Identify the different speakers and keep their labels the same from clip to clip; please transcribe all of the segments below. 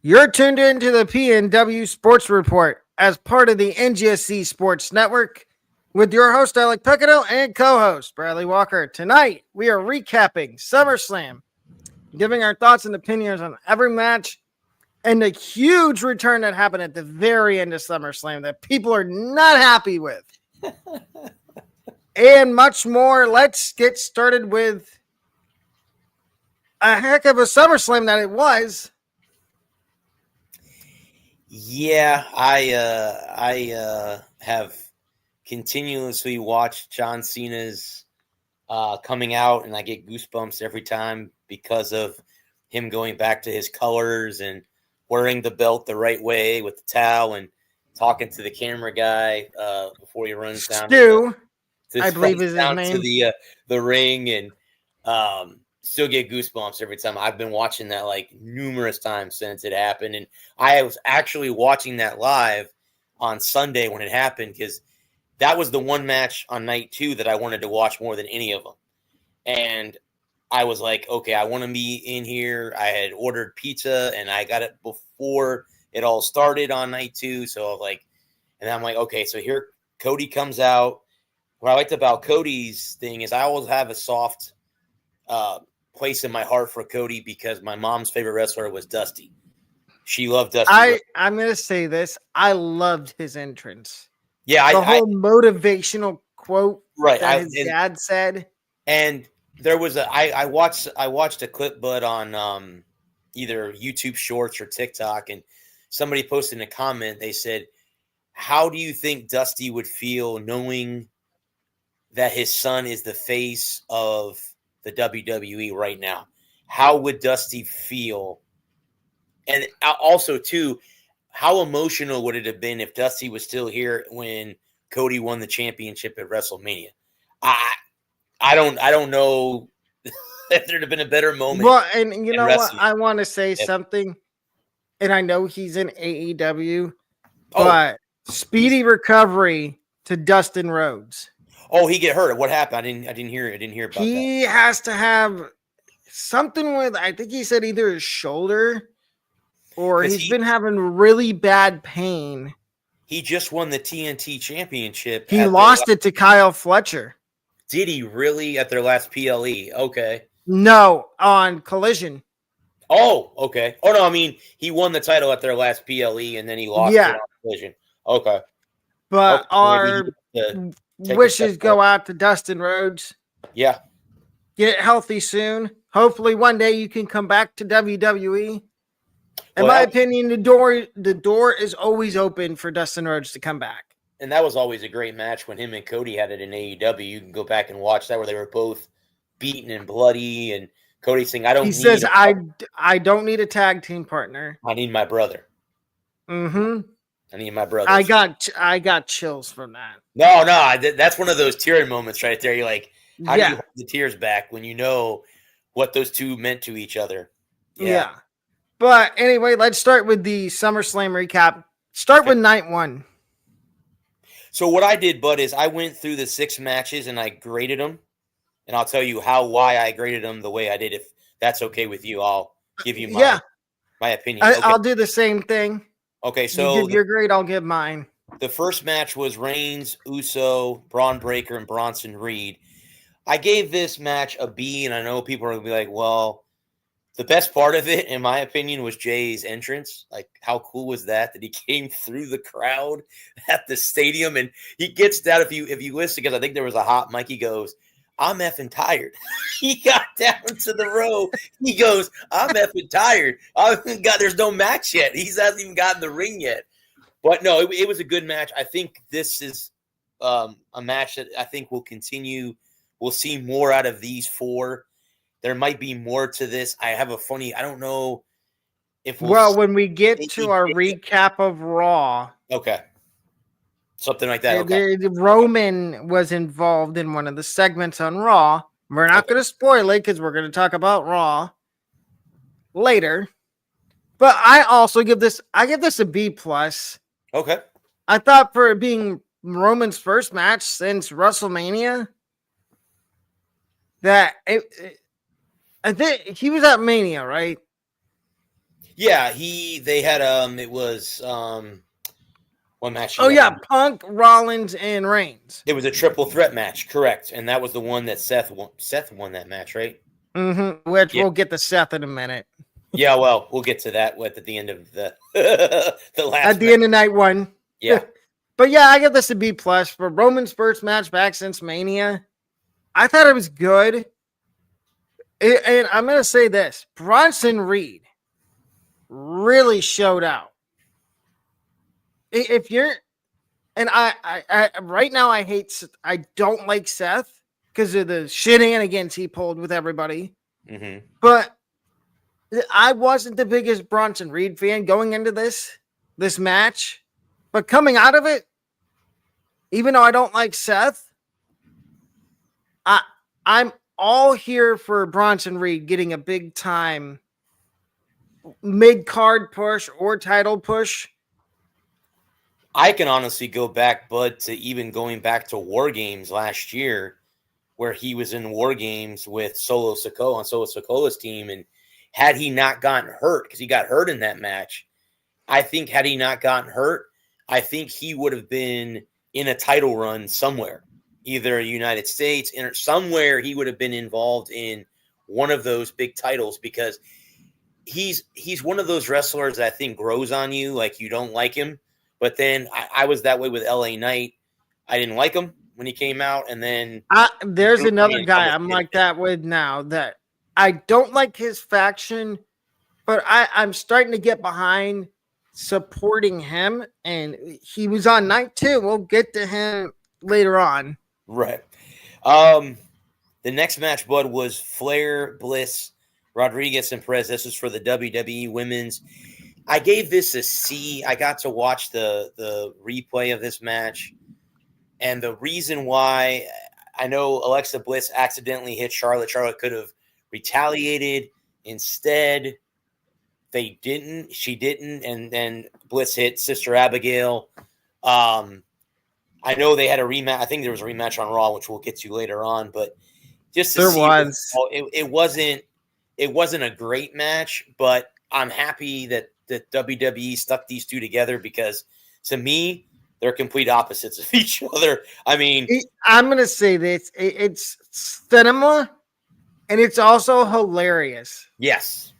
Speaker 1: You're tuned into the PNW Sports Report as part of the NGSC Sports Network with your host, Alec Pecado, and co-host, Bradley Walker. Tonight, we are recapping SummerSlam, giving our thoughts and opinions on every match and the huge return that happened at the very end of SummerSlam that people are not happy with. And much more. Let's get started with a heck of a SummerSlam that it was.
Speaker 2: Yeah, I have continuously watched John Cena's coming out, and I get goosebumps every time because of him going back to his colors and wearing the belt the right way with the towel and talking to the camera guy before he runs down.
Speaker 1: Stu, I believe is his name.
Speaker 2: To the ring, and still get goosebumps every time. I've been watching that like numerous times since it happened. And I was actually watching that live on Sunday when it happened because that was the one match on night 2 that I wanted to watch more than any of them. And I was like, okay, I want to be in here. I had ordered pizza and I got it before it all started on night 2. So I was like, and I'm like, okay, so here Cody comes out. What I liked about Cody's thing is I always have a soft place in my heart for Cody because my mom's favorite wrestler was Dusty. She loved Dusty.
Speaker 1: I'm going to say this. I loved his entrance.
Speaker 2: Yeah.
Speaker 1: The whole motivational quote
Speaker 2: right,
Speaker 1: that his dad said.
Speaker 2: And there was I watched a clip, but on either YouTube Shorts or TikTok, and somebody posted in a comment, they said, how do you think Dusty would feel knowing that his son is the face of the WWE right now? How would Dusty feel? And also, too, how emotional would it have been if Dusty was still here when Cody won the championship at WrestleMania? I don't know if there'd have been a better moment.
Speaker 1: Well, and you know what? I want to say something, and I know he's in AEW, but speedy recovery to Dustin Rhodes.
Speaker 2: Oh, he get hurt. What happened? I didn't hear about that.
Speaker 1: He has to have something with, I think he said either his shoulder or he's been having really bad pain.
Speaker 2: He just won the TNT championship.
Speaker 1: He lost it to Kyle Fletcher.
Speaker 2: Did he really at their last PLE? Okay.
Speaker 1: No, on Collision.
Speaker 2: Oh, okay. Oh, no, I mean, he won the title at their last PLE and then he lost it on Collision. Okay.
Speaker 1: But our wishes go out to Dustin Rhodes.
Speaker 2: Yeah.
Speaker 1: Get healthy soon. Hopefully one day you can come back to WWE. In my opinion, the door is always open for Dustin Rhodes to come back.
Speaker 2: And that was always a great match when him and Cody had it in AEW. You can go back and watch that where they were both beaten and bloody. And Cody saying, He says,
Speaker 1: I don't need a tag team partner.
Speaker 2: I need my brother.
Speaker 1: Mm-hmm.
Speaker 2: I need my brother.
Speaker 1: I got chills from that.
Speaker 2: No, that's one of those tearing moments right there. You're like, how do you hold the tears back when you know what those two meant to each other?
Speaker 1: Yeah. But anyway, let's start with the SummerSlam recap. Start with night 1.
Speaker 2: So what I did, Bud, is I went through the 6 matches and I graded them. And I'll tell you why I graded them the way I did. If that's okay with you, I'll give you my opinion.
Speaker 1: I'll do the same thing.
Speaker 2: Okay, so
Speaker 1: you give your grade, I'll give mine.
Speaker 2: The first match was Reigns, Uso, Braun Breaker, and Bronson Reed. I gave this match a B, and I know people are going to be like, well, the best part of it, in my opinion, was Jay's entrance. Like, how cool was that he came through the crowd at the stadium, and he gets down, if you listen, because I think there was a hot mic, he goes, I'm effing tired. He got down to the row. He goes, I'm effing tired. There's no match yet. He hasn't even gotten the ring yet. But no, it was a good match. I think this is a match that I think will continue. We'll see more out of these 4. There might be more to this. I don't know if
Speaker 1: when we get to our recap of Raw.
Speaker 2: Okay. Something like that. Okay.
Speaker 1: Roman was involved in one of the segments on Raw. We're not going to spoil it because we're going to talk about Raw later. But I also give this a B+.
Speaker 2: Okay.
Speaker 1: I thought for it being Roman's first match since WrestleMania, that I think he was at Mania, right?
Speaker 2: Yeah, they had it was what match?
Speaker 1: Oh yeah, Punk, Rollins, and Reigns.
Speaker 2: It was a triple threat match, correct? And that was the one that Seth won that match, right?
Speaker 1: Mm-hmm. Which
Speaker 2: Yeah.
Speaker 1: we'll get to Seth in a minute.
Speaker 2: Yeah, well, we'll get to that at the end of the the last.
Speaker 1: At the end of night one.
Speaker 2: Yeah.
Speaker 1: But yeah, I give this a B plus for Roman's first match back since Mania. I thought it was good. And I'm gonna say this: Bronson Reed really showed out. If you're, and I right now I don't like Seth because of the shenanigans he pulled with everybody.
Speaker 2: Mm-hmm.
Speaker 1: But I wasn't the biggest Bronson Reed fan going into this match, but coming out of it, even though I don't like Seth, I'm all here for Bronson Reed getting a big time mid-card push or title push.
Speaker 2: I can honestly go back, Bud, to even going back to War Games last year, where he was in War Games with Solo Sikoa on Solo Sikoa's team, and had he not gotten hurt, because he got hurt in that match, I think had he not gotten hurt, I think he would have been in a title run somewhere, either United States, or somewhere he would have been involved in one of those big titles, because he's one of those wrestlers that I think grows on you, like you don't like him. But then I was that way with LA Knight. I didn't like him when he came out, and then
Speaker 1: there's another guy I'm like that with now, that I don't like his faction, but I'm starting to get behind supporting him, and he was on night 2. We'll get to him later on.
Speaker 2: Right. The next match, Bud, was Flair, Bliss, Rodriguez, and Perez. This was for the WWE Women's. I gave this a C. I got to watch the replay of this match. And the reason why, I know Alexa Bliss accidentally hit Charlotte. Charlotte could have retaliated. Instead, they didn't. She didn't. And then Bliss hit Sister Abigail. I know they had a rematch. I think there was a rematch on Raw, which we'll get to later on. But just to see, it wasn't a great match. But I'm happy that WWE stuck these two together, because to me, they're complete opposites of each other. I mean,
Speaker 1: I'm going to say this. It's cinema, and it's also hilarious.
Speaker 2: Yes,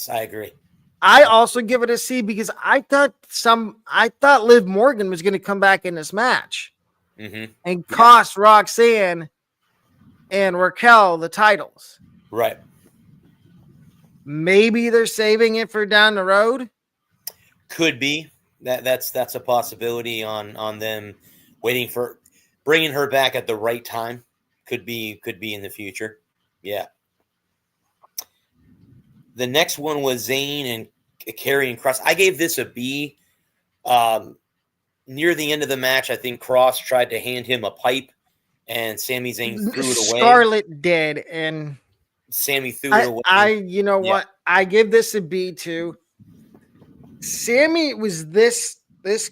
Speaker 2: I agree.
Speaker 1: I also give it a C because I thought Liv Morgan was going to come back in this match and cost Roxanne and Raquel the titles.
Speaker 2: Right.
Speaker 1: Maybe they're saving it for down the road.
Speaker 2: Could be. That's a possibility on them waiting for bringing her back at the right time. Could be in the future. Yeah. The next one was Zayn and Karrion Kross. I gave this a B. Near the end of the match, I think Kross tried to hand him a pipe, and Sami Zayn threw it away.
Speaker 1: Scarlett did, and
Speaker 2: Sammy threw it away.
Speaker 1: You know what? I give this a B too. Sammy was this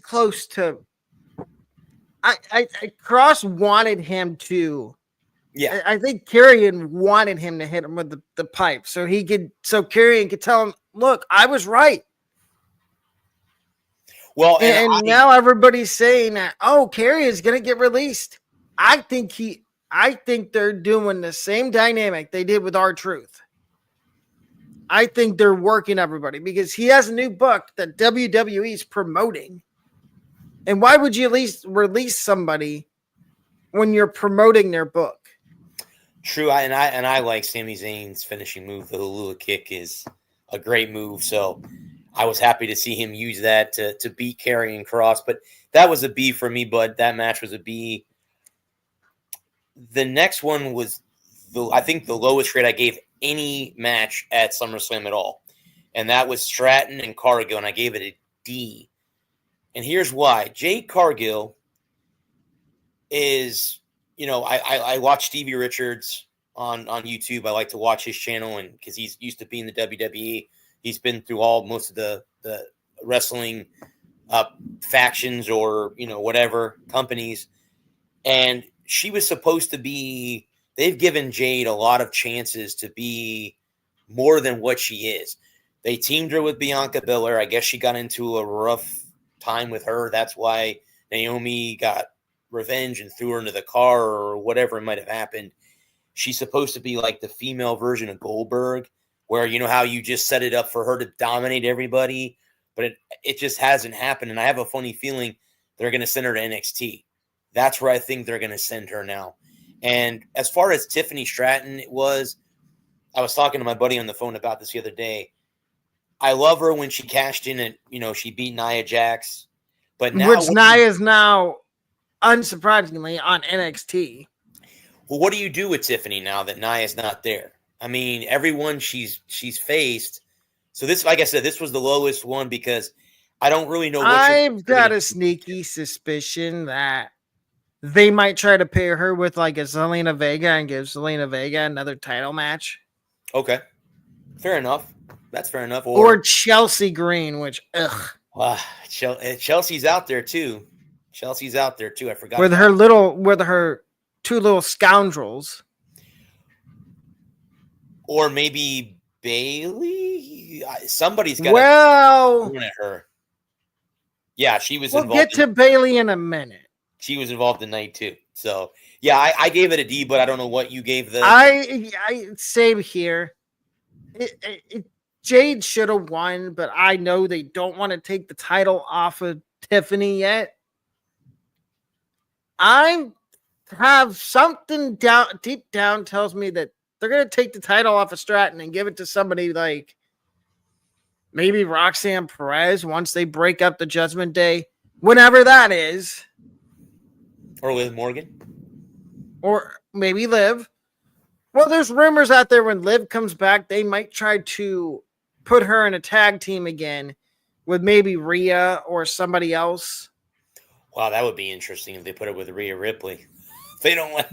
Speaker 1: close to. Kross wanted him to.
Speaker 2: Yeah,
Speaker 1: I think Karrion wanted him to hit him with the pipe, so Karrion could tell him, "Look, I was right."
Speaker 2: Well,
Speaker 1: and now everybody's saying that, oh, Karrion's gonna get released. I think they're doing the same dynamic they did with R-Truth. I think they're working everybody because he has a new book that WWE is promoting. And why would you at least release somebody when you're promoting their book?
Speaker 2: True, I like Sami Zayn's finishing move. The Hula kick is a great move, so I was happy to see him use that to beat Karrion Kross. But that was a B for me, Bud. That match was a B. The next one was, I think, the lowest grade I gave any match at SummerSlam at all. And that was Stratton and Cargill, and I gave it a D. And here's why. Jade Cargill is, I watch Stevie Richards on YouTube. I like to watch his channel, and because he's used to being the WWE. He's been through most of the wrestling factions or, whatever companies. And she was supposed to be, they've given Jade a lot of chances to be more than what she is. They teamed her with Bianca Belair. I guess she got into a rough time with her. That's why Naomi got revenge and threw her into the car or whatever might have happened. She's supposed to be like the female version of Goldberg, where you know how you just set it up for her to dominate everybody, but it just hasn't happened. And I have a funny feeling they're going to send her to NXT. That's where I think they're going to send her now. And as far as Tiffany Stratton, I was talking to my buddy on the phone about this the other day. I love her when she cashed in and, she beat Nia Jax. But now,
Speaker 1: which Nia is now, unsurprisingly, on NXT.
Speaker 2: Well, what do you do with Tiffany now that Nia's not there? I mean, everyone she's faced. So this, like I said, this was the lowest one because I don't really know.
Speaker 1: I've got a sneaky suspicion that they might try to pair her with like a Zelina Vega and give Zelina Vega another title match.
Speaker 2: Okay, fair enough. That's fair enough.
Speaker 1: Or Chelsea Green, which
Speaker 2: Chelsea's out there too. I forgot
Speaker 1: with her two little scoundrels.
Speaker 2: Or maybe Bailey. Somebody's got at her. Yeah, she was involved.
Speaker 1: We'll get to Bailey in a minute.
Speaker 2: She was involved tonight too. So yeah, I gave it a D, but I don't know what you gave the.
Speaker 1: I same here. Jade should have won, but I know they don't want to take the title off of Tiffany yet. I have something deep down tells me that they're going to take the title off of Stratton and give it to somebody like maybe Roxanne Perez once they break up the Judgment Day, whenever that is.
Speaker 2: Or Liv Morgan.
Speaker 1: Or maybe Liv. Well, there's rumors out there when Liv comes back, they might try to put her in a tag team again with maybe Rhea or somebody else.
Speaker 2: Wow, that would be interesting if they put it with Rhea Ripley. They don't want.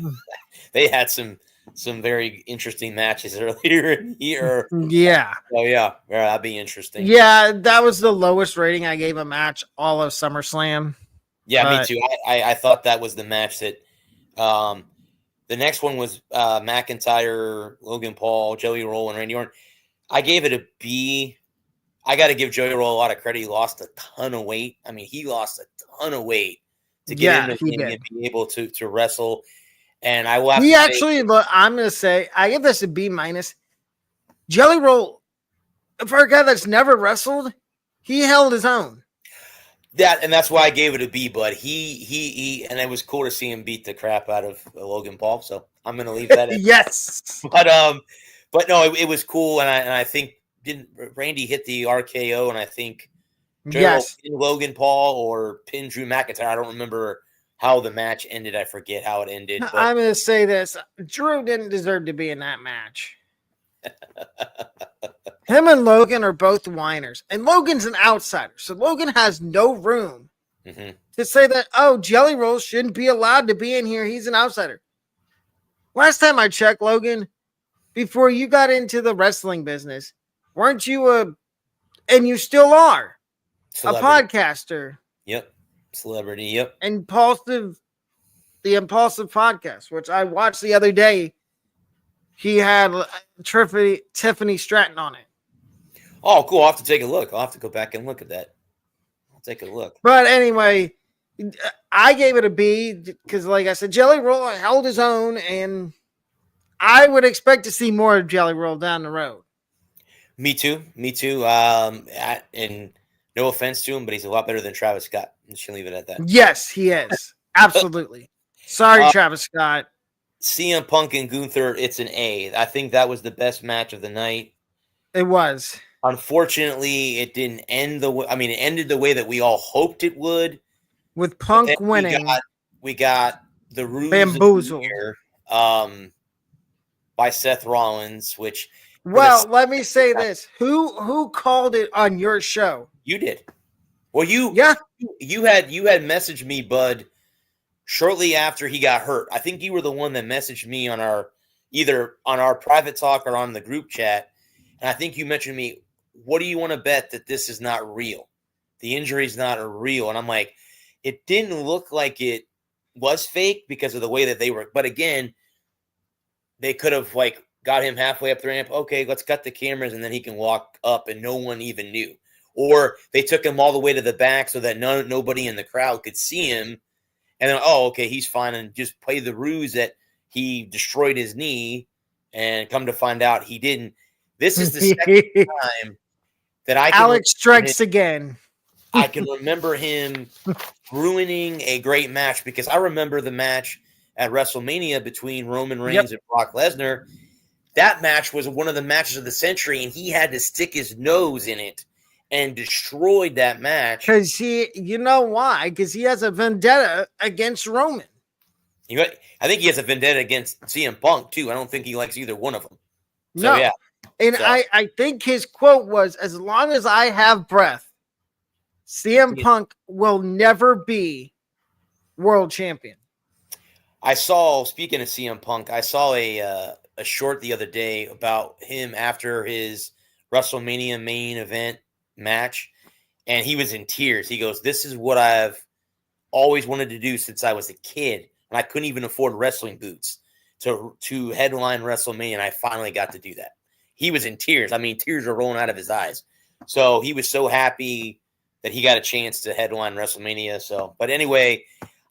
Speaker 2: They had some very interesting matches earlier in the year.
Speaker 1: Yeah.
Speaker 2: Oh yeah, that'd be interesting.
Speaker 1: Yeah, that was the lowest rating I gave a match all of SummerSlam.
Speaker 2: Yeah, me too. I thought that was the match that. The next one was McIntyre, Logan Paul, Joey Roll, and Randy Orton. I gave it a B. I got to give Joey Roll a lot of credit. He lost a ton of weight. I mean, he lost a ton of weight to get in the ring and be able to wrestle. And I will have
Speaker 1: I'm going to say, I give this a B minus. Jelly Roll, for a guy that's never wrestled, he held his own.
Speaker 2: That's why I gave it a B, but he and it was cool to see him beat the crap out of Logan Paul. So I'm going to leave that in.
Speaker 1: Yes.
Speaker 2: But no, it was cool. And I think didn't Randy hit the RKO, and I think pinned Logan Paul or pinned Drew McIntyre. I don't remember how the match ended. I forget how it ended. But
Speaker 1: I'm going to say this. Drew didn't deserve to be in that match. Him and Logan are both whiners. And Logan's an outsider. So Logan has no room to say that, Jelly Roll shouldn't be allowed to be in here. He's an outsider. Last time I checked, Logan, before you got into the wrestling business, weren't you and you still are, celebrity. A podcaster?
Speaker 2: Yep. Celebrity, yep.
Speaker 1: The Impulsive Podcast, which I watched the other day. He had Tiffany Stratton on it.
Speaker 2: Oh, cool. I'll have to take a look. I'll have to go back and look at that. I'll take a look.
Speaker 1: But anyway, I gave it a B because, like I said, Jelly Roll held his own, and I would expect to see more of Jelly Roll down the road.
Speaker 2: Me too. And no offense to him, but he's a lot better than Travis Scott. I'm just going to leave it at that.
Speaker 1: Yes, he is. Absolutely. Sorry, Travis Scott.
Speaker 2: CM Punk and Gunther, it's an A. I think that was the best match of the night.
Speaker 1: It was.
Speaker 2: Unfortunately, it didn't end it ended the way that we all hoped it would.
Speaker 1: With Punk winning.
Speaker 2: We got the Ruse
Speaker 1: bamboozled
Speaker 2: here, by Seth Rollins, which...
Speaker 1: Well, let me say this. Who called it on your show?
Speaker 2: You did. Well, you had messaged me, Bud, shortly after he got hurt. I think you were the one that messaged me either on our private talk or on the group chat. And I think you mentioned to me, what do you want to bet that this is not real? The injury's not real. And I'm like, it didn't look like it was fake because of the way that they were. But again, they could have got him halfway up the ramp. Okay, let's cut the cameras, and then he can walk up, and no one even knew. Or they took him all the way to the back so that nobody in the crowd could see him. And then, oh, okay, he's fine, and just play the ruse that he destroyed his knee, and come to find out he didn't. This is the second time that I can
Speaker 1: Alex strikes again.
Speaker 2: I can remember him ruining a great match, because I remember the match at WrestleMania between Roman Reigns and Brock Lesnar. That match was one of the matches of the century, and he had to stick his nose in it and destroyed that match.
Speaker 1: Because you know why? Because he has a vendetta against Roman.
Speaker 2: I think he has a vendetta against CM Punk, too. I don't think he likes either one of them. So,
Speaker 1: no.
Speaker 2: yeah.
Speaker 1: And so, I think his quote was, as long as I have breath, CM Punk will never be world champion.
Speaker 2: Speaking of CM Punk, I saw a short the other day about him after his WrestleMania main event match, and he was in tears. He goes, "This is what I've always wanted to do since I was a kid, and I couldn't even afford wrestling boots to headline WrestleMania, and I finally got to do that." He was in tears. I mean, tears are rolling out of his eyes. So he was so happy that he got a chance to headline WrestleMania. So, but anyway,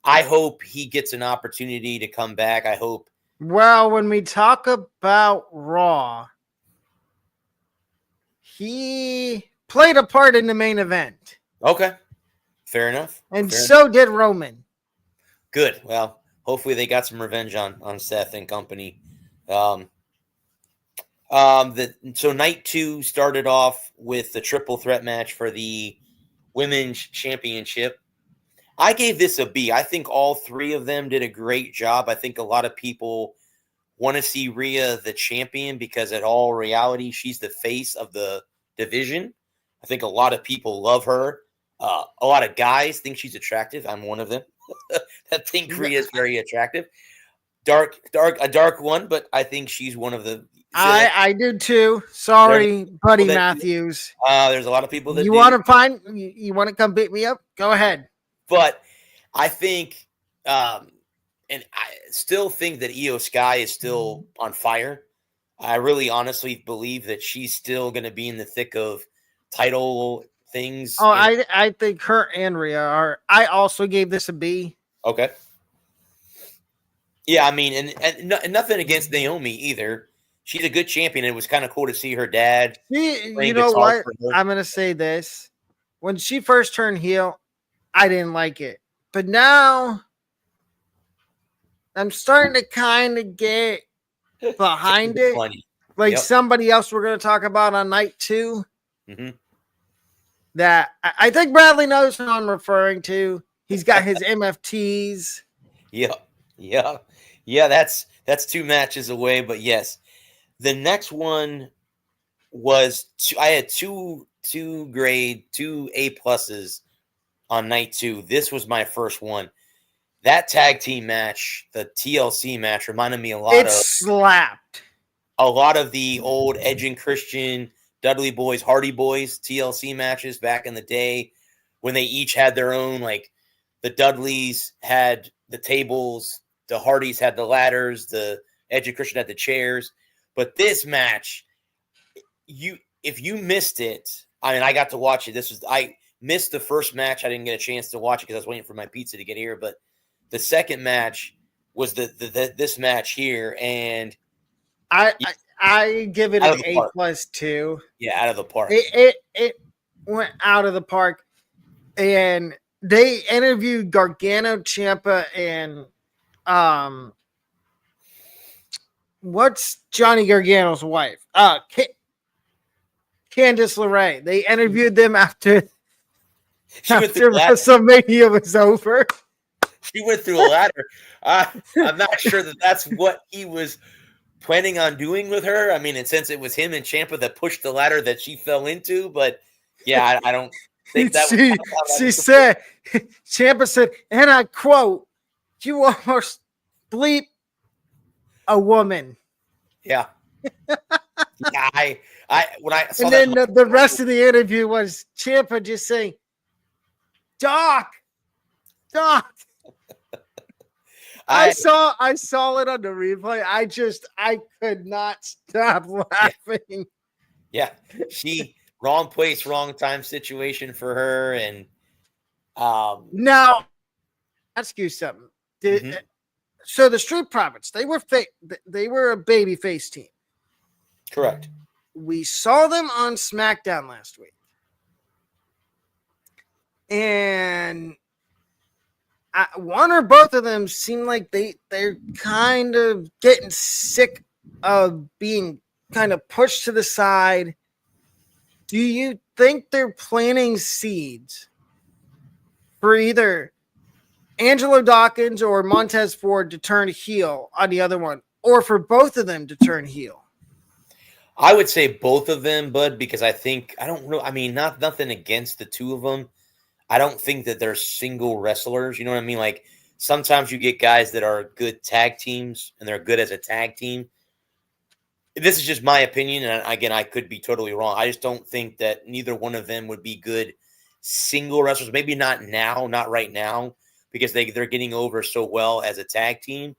Speaker 2: I hope he gets an opportunity to come back. I hope.
Speaker 1: Well, when we talk about Raw, he played a part in the main event.
Speaker 2: Okay. Fair enough.
Speaker 1: And so did Roman.
Speaker 2: Good. Well, hopefully they got some revenge on Seth and company. So night 2 started off with the triple threat match for the women's championship. I gave this a B. I think all 3 of them did a great job. I think a lot of people want to see Rhea the champion because in all reality, she's the face of the division. I think a lot of people love her. A lot of guys think she's attractive. I'm one of them. I think Rhea is very attractive. A dark one, but I think she's one of the.
Speaker 1: I do too. Sorry, Buddy Matthews.
Speaker 2: There's a lot of people that
Speaker 1: you want to come beat me up? Go ahead.
Speaker 2: But I think, and I still think that Io Sky is still on fire. I really honestly believe that she's still going to be in the thick of title things.
Speaker 1: Oh, I think her and Rhea are. I also gave this a B.
Speaker 2: Okay. Yeah, I mean, and nothing against Naomi either. She's a good champion. It was kind of cool to see her dad.
Speaker 1: You know what? I'm going to say this. When she first turned heel, I didn't like it. But now I'm starting to kind of get behind it.
Speaker 2: Funny.
Speaker 1: Like somebody else we're going to talk about on night 2.
Speaker 2: Mm-hmm.
Speaker 1: That I think Bradley knows who I'm referring to. He's got his MFTs.
Speaker 2: Yeah. That's 2 matches away, but yes. The next one was I had two A pluses on night 2. This was my first one. That tag team match, the TLC match, reminded me a lot of the old Edge and Christian, Dudley Boys, Hardy Boys TLC matches back in the day when they each had their own, like the Dudleys had the tables, the Hardys had the ladders, the Edge and Christian had the chairs. But this match, if you missed it, I mean, I got to watch it. I missed the first match. I didn't get a chance to watch it because I was waiting for my pizza to get here. But the second match was this match here, and
Speaker 1: I give it an A+2.
Speaker 2: Yeah, out of the park.
Speaker 1: It went out of the park, and they interviewed Gargano, Ciampa, and what's Johnny Gargano's wife? Candice LeRae. They interviewed them after WrestleMania was over.
Speaker 2: She went through a ladder. I'm not sure that's what he was planning on doing with her. I mean, and since it was him and Ciampa that pushed the ladder that she fell into, but yeah, I don't think that
Speaker 1: she said, Ciampa said, and I quote, "You almost bleep a woman."
Speaker 2: Yeah. Yeah, when I saw
Speaker 1: and then the rest of the interview was Ciampa just saying, Doc. I saw it on the replay. I could not stop laughing.
Speaker 2: Yeah. She wrong place, wrong time situation for her. And
Speaker 1: Now, ask you something.
Speaker 2: mhm.
Speaker 1: So the Street Profits, they were a baby face team.
Speaker 2: Correct.
Speaker 1: We saw them on SmackDown last week. And one or both of them seem like they're kind of getting sick of being kind of pushed to the side. Do you think they're planting seeds for either Angelo Dawkins or Montez Ford to turn heel on the other one, or for both of them to turn heel?
Speaker 2: I would say both of them, Bud, because I don't know. I mean, nothing against the two of them. I don't think that they're single wrestlers. You know what I mean? Like sometimes you get guys that are good tag teams and they're good as a tag team. This is just my opinion. And again, I could be totally wrong. I just don't think that neither one of them would be good single wrestlers. Maybe not now, not right now, because they're getting over so well as a tag team.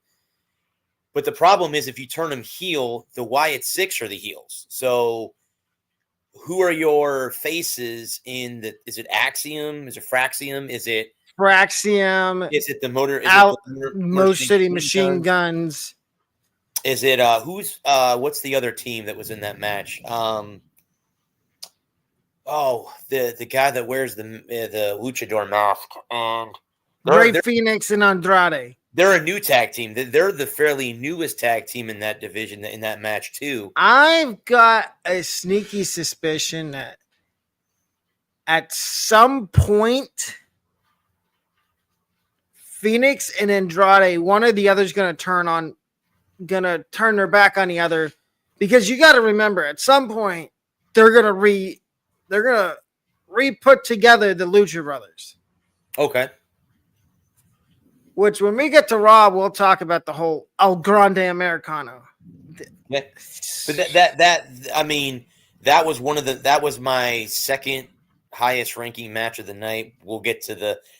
Speaker 2: But the problem is if you turn them heel, the Wyatt Six are the heels. So who are your faces in the? Is it Axiom? Is it Fraxium? Is it
Speaker 1: Fraxium?
Speaker 2: Is it the motor? Is
Speaker 1: Out
Speaker 2: it the
Speaker 1: Most City Machine Guns?
Speaker 2: Is it who's what's the other team that was in that match? The guy that wears the luchador mask and
Speaker 1: Ray Phoenix and Andrade.
Speaker 2: They're a new tag team. They're the fairly newest tag team in that division in that match too.
Speaker 1: I've got a sneaky suspicion that at some point, Phoenix and Andrade, one or the other is going to turn their back on the other, because you got to remember at some point they're going to re-put together the Lucha Brothers.
Speaker 2: Okay.
Speaker 1: Which, when we get to Raw, we'll talk about the whole El Grande Americano.
Speaker 2: Yeah. But that was my second highest ranking match of the night. We'll get to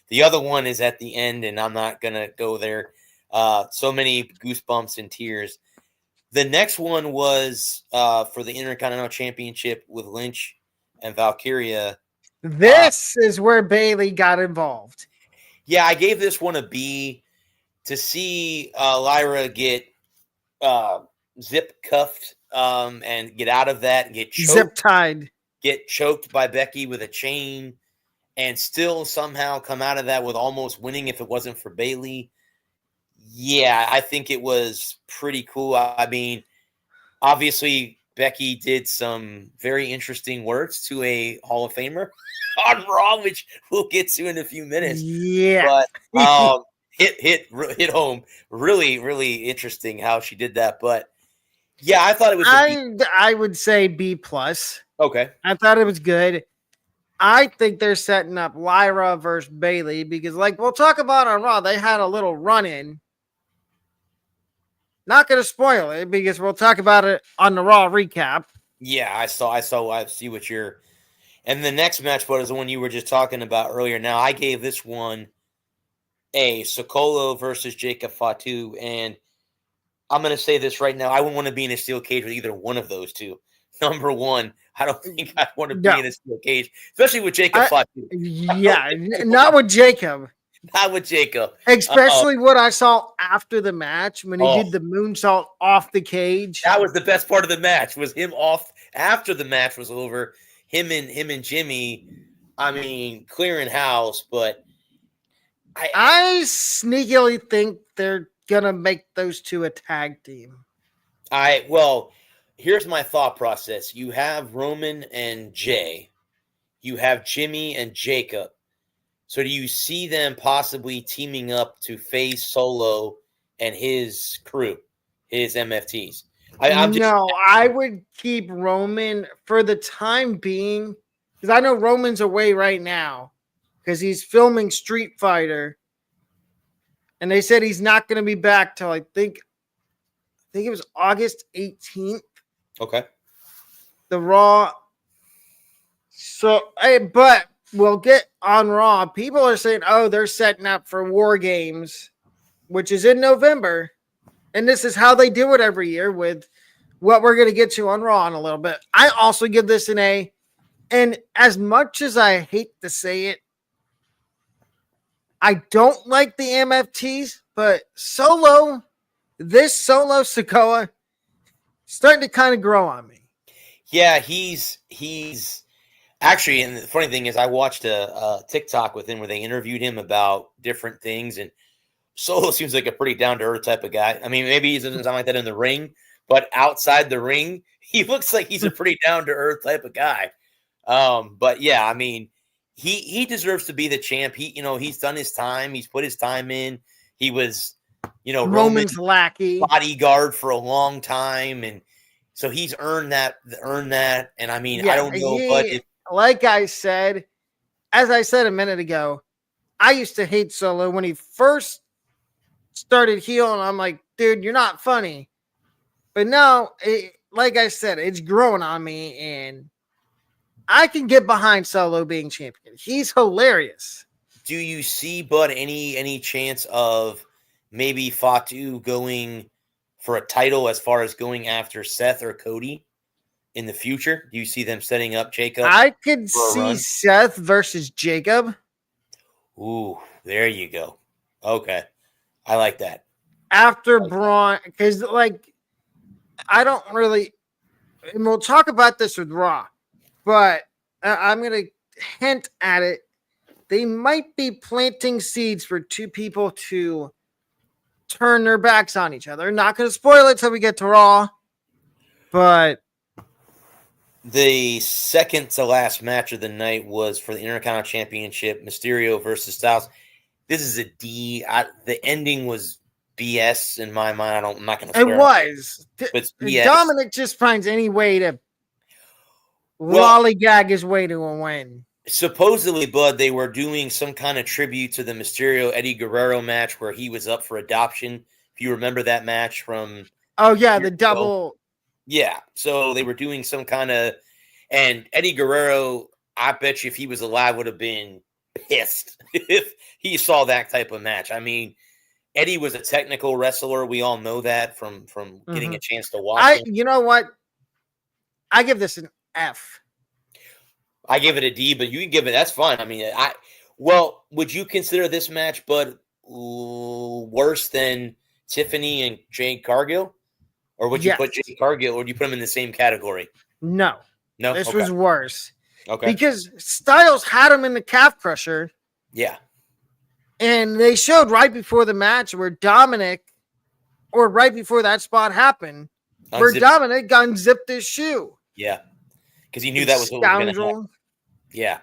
Speaker 2: the other one is at the end, and I'm not gonna go there. So many goosebumps and tears. The next one was for the Intercontinental Championship with Lynch and Valkyria.
Speaker 1: This is where Bayley got involved.
Speaker 2: Yeah, I gave this one a B. To see Lyra get zip cuffed and get out of that and get choked,
Speaker 1: zip tied,
Speaker 2: get choked by Becky with a chain, and still somehow come out of that with almost winning if it wasn't for Bayley. Yeah, I think it was pretty cool. I mean, obviously Becky did some very interesting words to a Hall of Famer on Raw, which we'll get to in a few minutes.
Speaker 1: Yeah.
Speaker 2: But hit home. Really, really interesting how she did that. But yeah, I thought it was
Speaker 1: I would say B+.
Speaker 2: Okay.
Speaker 1: I thought it was good. I think they're setting up Lyra versus Bayley because, like we'll talk about on Raw, they had a little run-in. Not going to spoil it because we'll talk about it on the Raw recap.
Speaker 2: Yeah, I see what you're. And the next match, but is the one you were just talking about earlier. Now, I gave this one a Sokolo versus Jacob Fatu, and I'm going to say this right now. I wouldn't want to be in a steel cage with either one of those two. Number one, I don't think I want to be in a steel cage, especially with Jacob Fatu.
Speaker 1: Yeah, not with Jacob.
Speaker 2: Not with Jacob.
Speaker 1: Especially what I saw after the match when he did the moonsault off the cage.
Speaker 2: That was the best part of the match, was him off after the match was over. Him and Jimmy, I mean, clearing house, but
Speaker 1: I sneakily think they're gonna make those two a tag team.
Speaker 2: Well, here's my thought process. You have Roman and Jay. You have Jimmy and Jacob. So do you see them possibly teaming up to face Solo and his crew, his MFTs?
Speaker 1: I would keep Roman for the time being because I know Roman's away right now because he's filming Street Fighter, and they said he's not going to be back till I think it was August 18th.
Speaker 2: Okay.
Speaker 1: The Raw. So, but we'll get on Raw. People are saying, "Oh, they're setting up for War Games which is in November, and this is how they do it every year with what we're going to get to on Raw in a little bit. I also give this an A. And as much as I hate to say it, I don't like the MFTs, but this Solo Sikoa starting to kind of grow on me.
Speaker 2: Yeah, he's actually, and the funny thing is, I watched a TikTok with him where they interviewed him about different things, and Solo seems like a pretty down to earth type of guy. I mean, maybe he doesn't sound like that in the ring, but outside the ring, he looks like he's a pretty down to earth type of guy. But yeah, I mean, he deserves to be the champ. He's done his time. He's put his time in. He was,
Speaker 1: Roman's lackey,
Speaker 2: bodyguard for a long time, and so he's earned that. And I mean, I don't know, but
Speaker 1: like I said, as I said a minute ago, I used to hate Solo when he first started heel, and I'm like, dude, you're not funny. But now, like I said, it's growing on me, and I can get behind Solo being champion. He's hilarious.
Speaker 2: Do you see, Bud, any chance of maybe Fatu going for a title as far as going after Seth or Cody in the future? Do you see them setting up Jacob?
Speaker 1: I could see Seth versus Jacob.
Speaker 2: Ooh, there you go. Okay. I like that.
Speaker 1: After Braun, because I don't really, and we'll talk about this with Raw, but I'm going to hint at it. They might be planting seeds for two people to turn their backs on each other. Not going to spoil it till we get to Raw, but
Speaker 2: the second to last match of the night was for the Intercontinental Championship, Mysterio versus Styles. This is a D. The ending was BS in my mind. I'm not going to swear.
Speaker 1: It was.
Speaker 2: But BS.
Speaker 1: Dominic just finds any way to lollygag his way to a win.
Speaker 2: Supposedly, Bud, they were doing some kind of tribute to the Mysterio Eddie Guerrero match where he was up for adoption. If you remember that match from...
Speaker 1: Oh, yeah, the double...
Speaker 2: Yeah, so they were doing some kind of... And Eddie Guerrero, I bet you if he was alive, would have been pissed if he saw that type of match. I mean, Eddie was a technical wrestler. We all know that from getting a chance to watch him.
Speaker 1: You know what? I give this an F.
Speaker 2: I give it a D, but you can give it. That's fine. I mean, would you consider this match, Bud, worse than Tiffany and Jade Cargill, or would you put Jade Cargill, or would you put them in the same category?
Speaker 1: No, this was worse.
Speaker 2: Okay,
Speaker 1: because Styles had him in the calf crusher.
Speaker 2: Yeah,
Speaker 1: and they showed right before the match where Dominic, or right before that spot happened, where Dominic unzipped his shoe.
Speaker 2: Yeah. Because he knew that was what was going to happen. Yeah.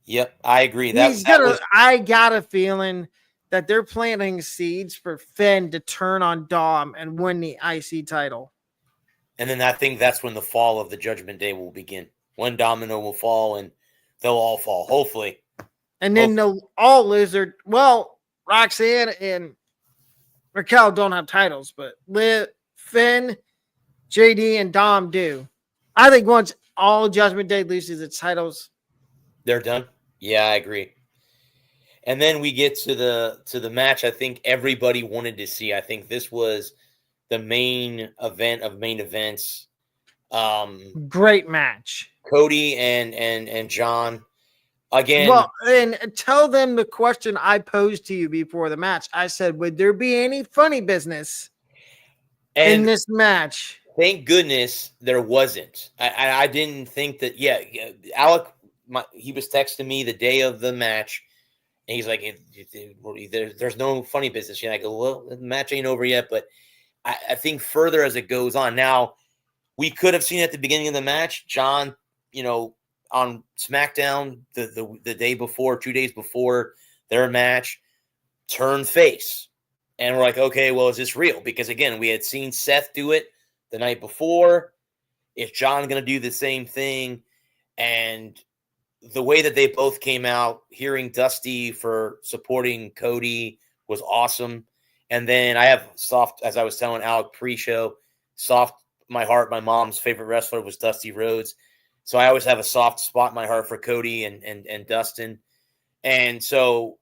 Speaker 2: Yep, I agree.
Speaker 1: I got a feeling that they're planting seeds for Finn to turn on Dom and win the IC title.
Speaker 2: And then I think that's when the fall of the Judgment Day will begin. One domino will fall, and they'll all fall, hopefully.
Speaker 1: And then they'll all lose their... Well, Roxanne and Raquel don't have titles, but Finn, JD, and Dom do. I think once all Judgment Day loses its titles,
Speaker 2: they're done. Yeah, I agree. And then we get to the match I think everybody wanted to see. I think this was the main event of main events.
Speaker 1: Great match.
Speaker 2: Cody and John again.
Speaker 1: Well, and tell them the question I posed to you before the match. I said, would there be any funny business in this match?
Speaker 2: Thank goodness there wasn't. I didn't think that. Yeah, Alec, he was texting me the day of the match, and he's like, "There's no funny business." And I go, "Well, the match ain't over yet." But I think further as it goes on. Now, we could have seen at the beginning of the match, John, on SmackDown the day before, 2 days before their match, turn face, and we're like, "Okay, well, is this real?" Because again, we had seen Seth do it the night before. Is John going to do the same thing? And the way that they both came out, hearing Dusty for supporting Cody was awesome. And then I have as I was telling Alec pre-show, my heart, my mom's favorite wrestler was Dusty Rhodes. So I always have a soft spot in my heart for Cody and Dustin. And so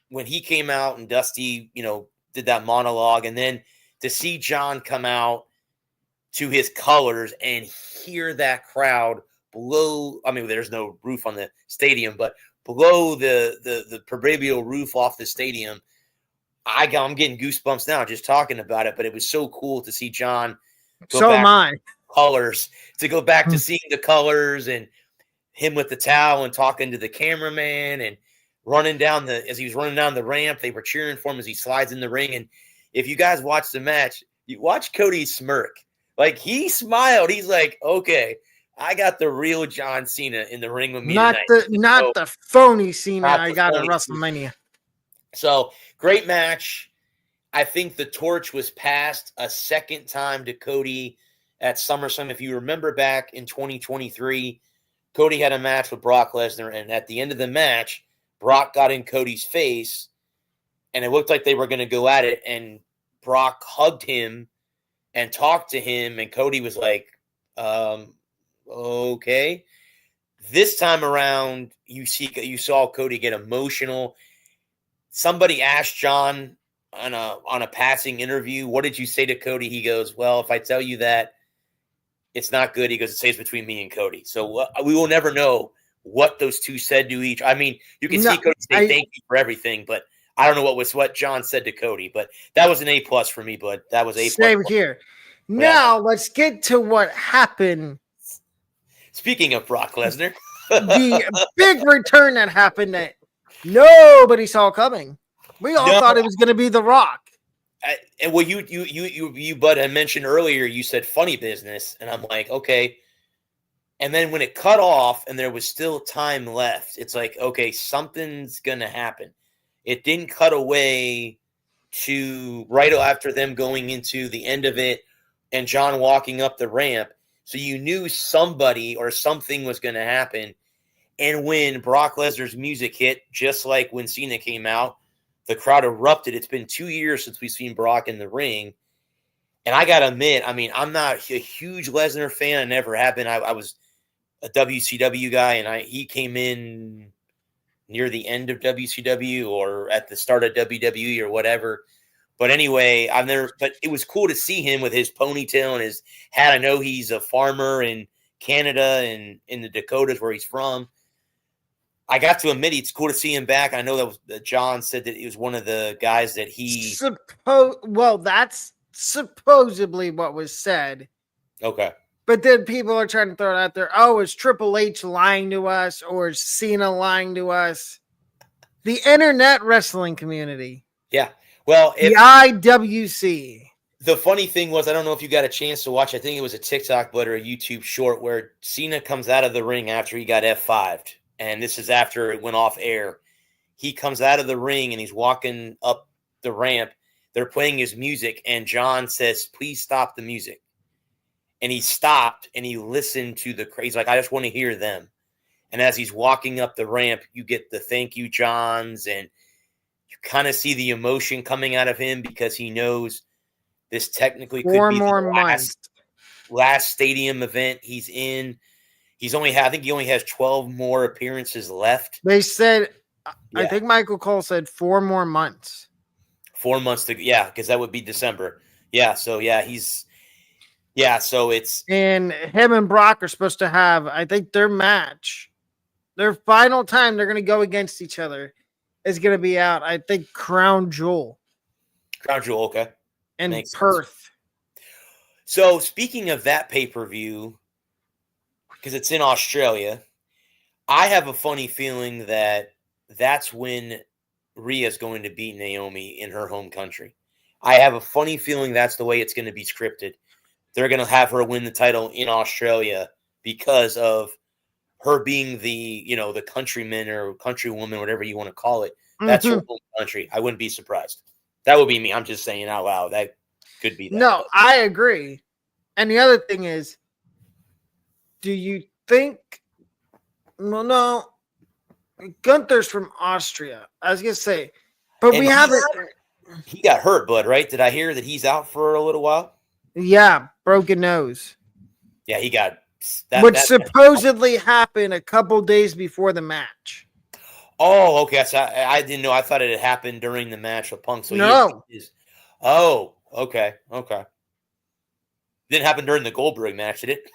Speaker 2: when he came out and Dusty, did that monologue, and then to see John come out to his colors and hear that crowd below. I mean, there's no roof on the stadium, but below the proverbial roof off the stadium, I'm getting goosebumps now just talking about it. But it was so cool to see John go
Speaker 1: So
Speaker 2: back
Speaker 1: am I.
Speaker 2: colors, to go back to seeing the colors, and him with the towel and talking to the cameraman and as he was running down the ramp, they were cheering for him as he slides in the ring. And if you guys watch the match, you watch Cody smirk. Like, he smiled. He's like, okay, I got the real John Cena in the ring with me
Speaker 1: Not
Speaker 2: tonight.
Speaker 1: The phony Cena
Speaker 2: Not
Speaker 1: I
Speaker 2: the
Speaker 1: got at
Speaker 2: phony
Speaker 1: WrestleMania.
Speaker 2: So, great match. I think the torch was passed a second time to Cody at SummerSlam. If you remember back in 2023, Cody had a match with Brock Lesnar, and at the end of the match, Brock got in Cody's face, and it looked like they were going to go at it, and Brock hugged him and talked to him, and Cody was like, okay. This time around, you saw Cody get emotional. Somebody asked John on a passing interview, what did you say to Cody? He goes, well, if I tell you that it's not good, he goes, it stays between me and Cody. So we will never know what those two said to each. I mean, you can see Cody say thank you for everything, but I don't know what John said to Cody. But that was an A+ for me, bud. That was A+.
Speaker 1: Same here. Now let's get to what happened.
Speaker 2: Speaking of Brock Lesnar,
Speaker 1: the big return that happened that nobody saw coming. We all thought it was going to be The Rock.
Speaker 2: And well, you, Bud, had mentioned earlier, you said funny business, and I'm like, okay. And then when it cut off and there was still time left, it's like, okay, something's going to happen. It didn't cut away to right after them going into the end of it and John walking up the ramp. So you knew somebody or something was going to happen. And when Brock Lesnar's music hit, just like when Cena came out, the crowd erupted. It's been 2 years since we've seen Brock in the ring. And I got to admit, I mean, I'm not a huge Lesnar fan. I never have been. I was a WCW guy, and he came in near the end of WCW or at the start of WWE or whatever. But anyway, but it was cool to see him with his ponytail and his hat. I know he's a farmer in Canada and in the Dakotas where he's from. I got to admit, it's cool to see him back. I know that John said that he was one of the guys that he.
Speaker 1: Well, that's supposedly what was said.
Speaker 2: Okay.
Speaker 1: But then people are trying to throw it out there. Oh, is Triple H lying to us or is Cena lying to us? The internet wrestling community.
Speaker 2: Yeah. Well,
Speaker 1: the IWC.
Speaker 2: The funny thing was, I don't know if you got a chance to watch. I think it was a TikTok but or a YouTube short where Cena comes out of the ring after he got F5'd. And this is after it went off air. He comes out of the ring and he's walking up the ramp. They're playing his music. And John says, please stop the music. And he stopped and he listened to he's like, I just want to hear them. And as he's walking up the ramp, you get the thank you, Johns. And you kind of see the emotion coming out of him because he knows this technically could be the last stadium event he's in. I think he only has 12 more appearances left.
Speaker 1: They said, I think Michael Cole said 4 more months.
Speaker 2: 4 months because that would be December. Yeah, so so it's.
Speaker 1: And him and Brock are supposed to have, I think their match, their final time they're going to go against each other is going to be out, I think, Crown Jewel.
Speaker 2: Crown Jewel, okay.
Speaker 1: And Perth.
Speaker 2: Sense. So speaking of that pay-per-view, because it's in Australia, I have a funny feeling that's when Rhea's going to beat Naomi in her home country. I have a funny feeling that's the way it's going to be scripted. They're going to have her win the title in Australia because of her being the countryman or countrywoman, whatever you want to call it. That's her home country. I wouldn't be surprised. That would be me. I'm just saying out loud. That could be that.
Speaker 1: No, I agree. And the other thing is, do you think? Well, no. Gunther's from Austria. I was gonna say, but we haven't.
Speaker 2: He got hurt, bud. Right? Did I hear that he's out for a little while?
Speaker 1: Yeah, broken nose.
Speaker 2: Yeah, he got
Speaker 1: which supposedly happened a couple days before the match.
Speaker 2: Oh, okay. So I didn't know. I thought it had happened during the match with Punk. So he
Speaker 1: No,
Speaker 2: is. Oh, okay. Okay. Didn't happen during the Goldberg match, did it?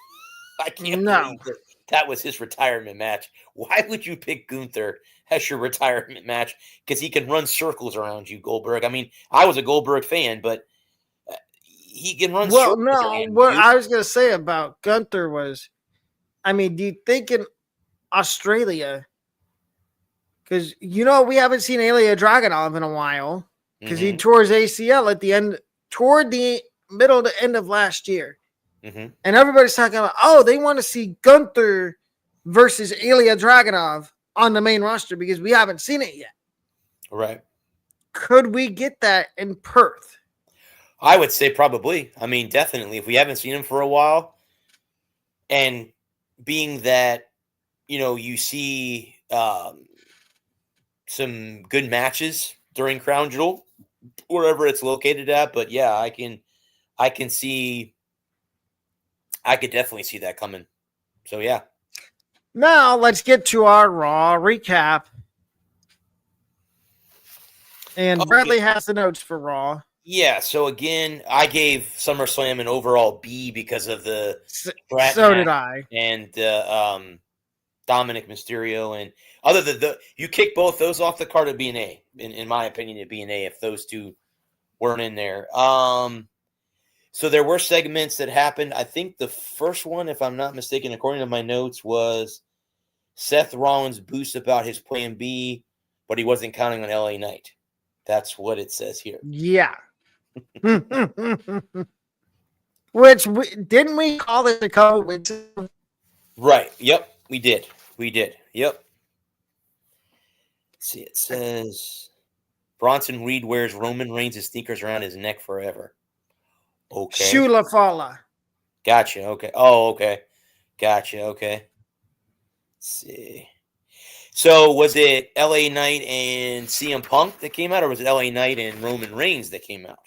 Speaker 2: I can't
Speaker 1: no.
Speaker 2: believe that was his retirement match. Why would you pick Gunther as your retirement match? Because he can run circles around you, Goldberg. I mean, I was a Goldberg fan, but he can run
Speaker 1: Well,
Speaker 2: circles
Speaker 1: no.
Speaker 2: around
Speaker 1: What
Speaker 2: you.
Speaker 1: I was gonna say about Gunther was, I mean, do you think in Australia, because we haven't seen Ilya Dragunov in a while because he
Speaker 2: Mm-hmm.
Speaker 1: tore his ACL at the end, toward the middle to end of last year.
Speaker 2: Mm-hmm.
Speaker 1: And everybody's talking about, oh, they want to see Gunther versus Ilya Dragunov on the main roster because we haven't seen it yet.
Speaker 2: Right.
Speaker 1: Could we get that in Perth?
Speaker 2: I would say probably. I mean, definitely. If we haven't seen him for a while, and being that you see some good matches during Crown Jewel, wherever it's located at. But yeah, I can see, I could definitely see that coming. So yeah.
Speaker 1: Now let's get to our Raw recap. And Bradley
Speaker 2: Okay.
Speaker 1: has the notes for Raw.
Speaker 2: Yeah. So again, I gave SummerSlam an overall B because of the Brat
Speaker 1: So did
Speaker 2: match
Speaker 1: I.
Speaker 2: and Dominic Mysterio, and other than you kick both those off the card, it'd be an A. In my opinion, it'd be an A if those two weren't in there. So there were segments that happened. I think the first one, if I'm not mistaken, according to my notes, was Seth Rollins' boost about his plan B, but he wasn't counting on LA Knight. That's what it says here.
Speaker 1: Yeah. Didn't we call it a couple?
Speaker 2: Right. Yep. We did. We did. Yep. Let's see, it says Bronson Reed wears Roman Reigns' sneakers around his neck forever. Okay.
Speaker 1: Shula Fala.
Speaker 2: Gotcha. Okay. Oh, okay. Gotcha. Okay. Let's see. So was it LA Knight and CM Punk that came out, or was it LA Knight and Roman Reigns that came out?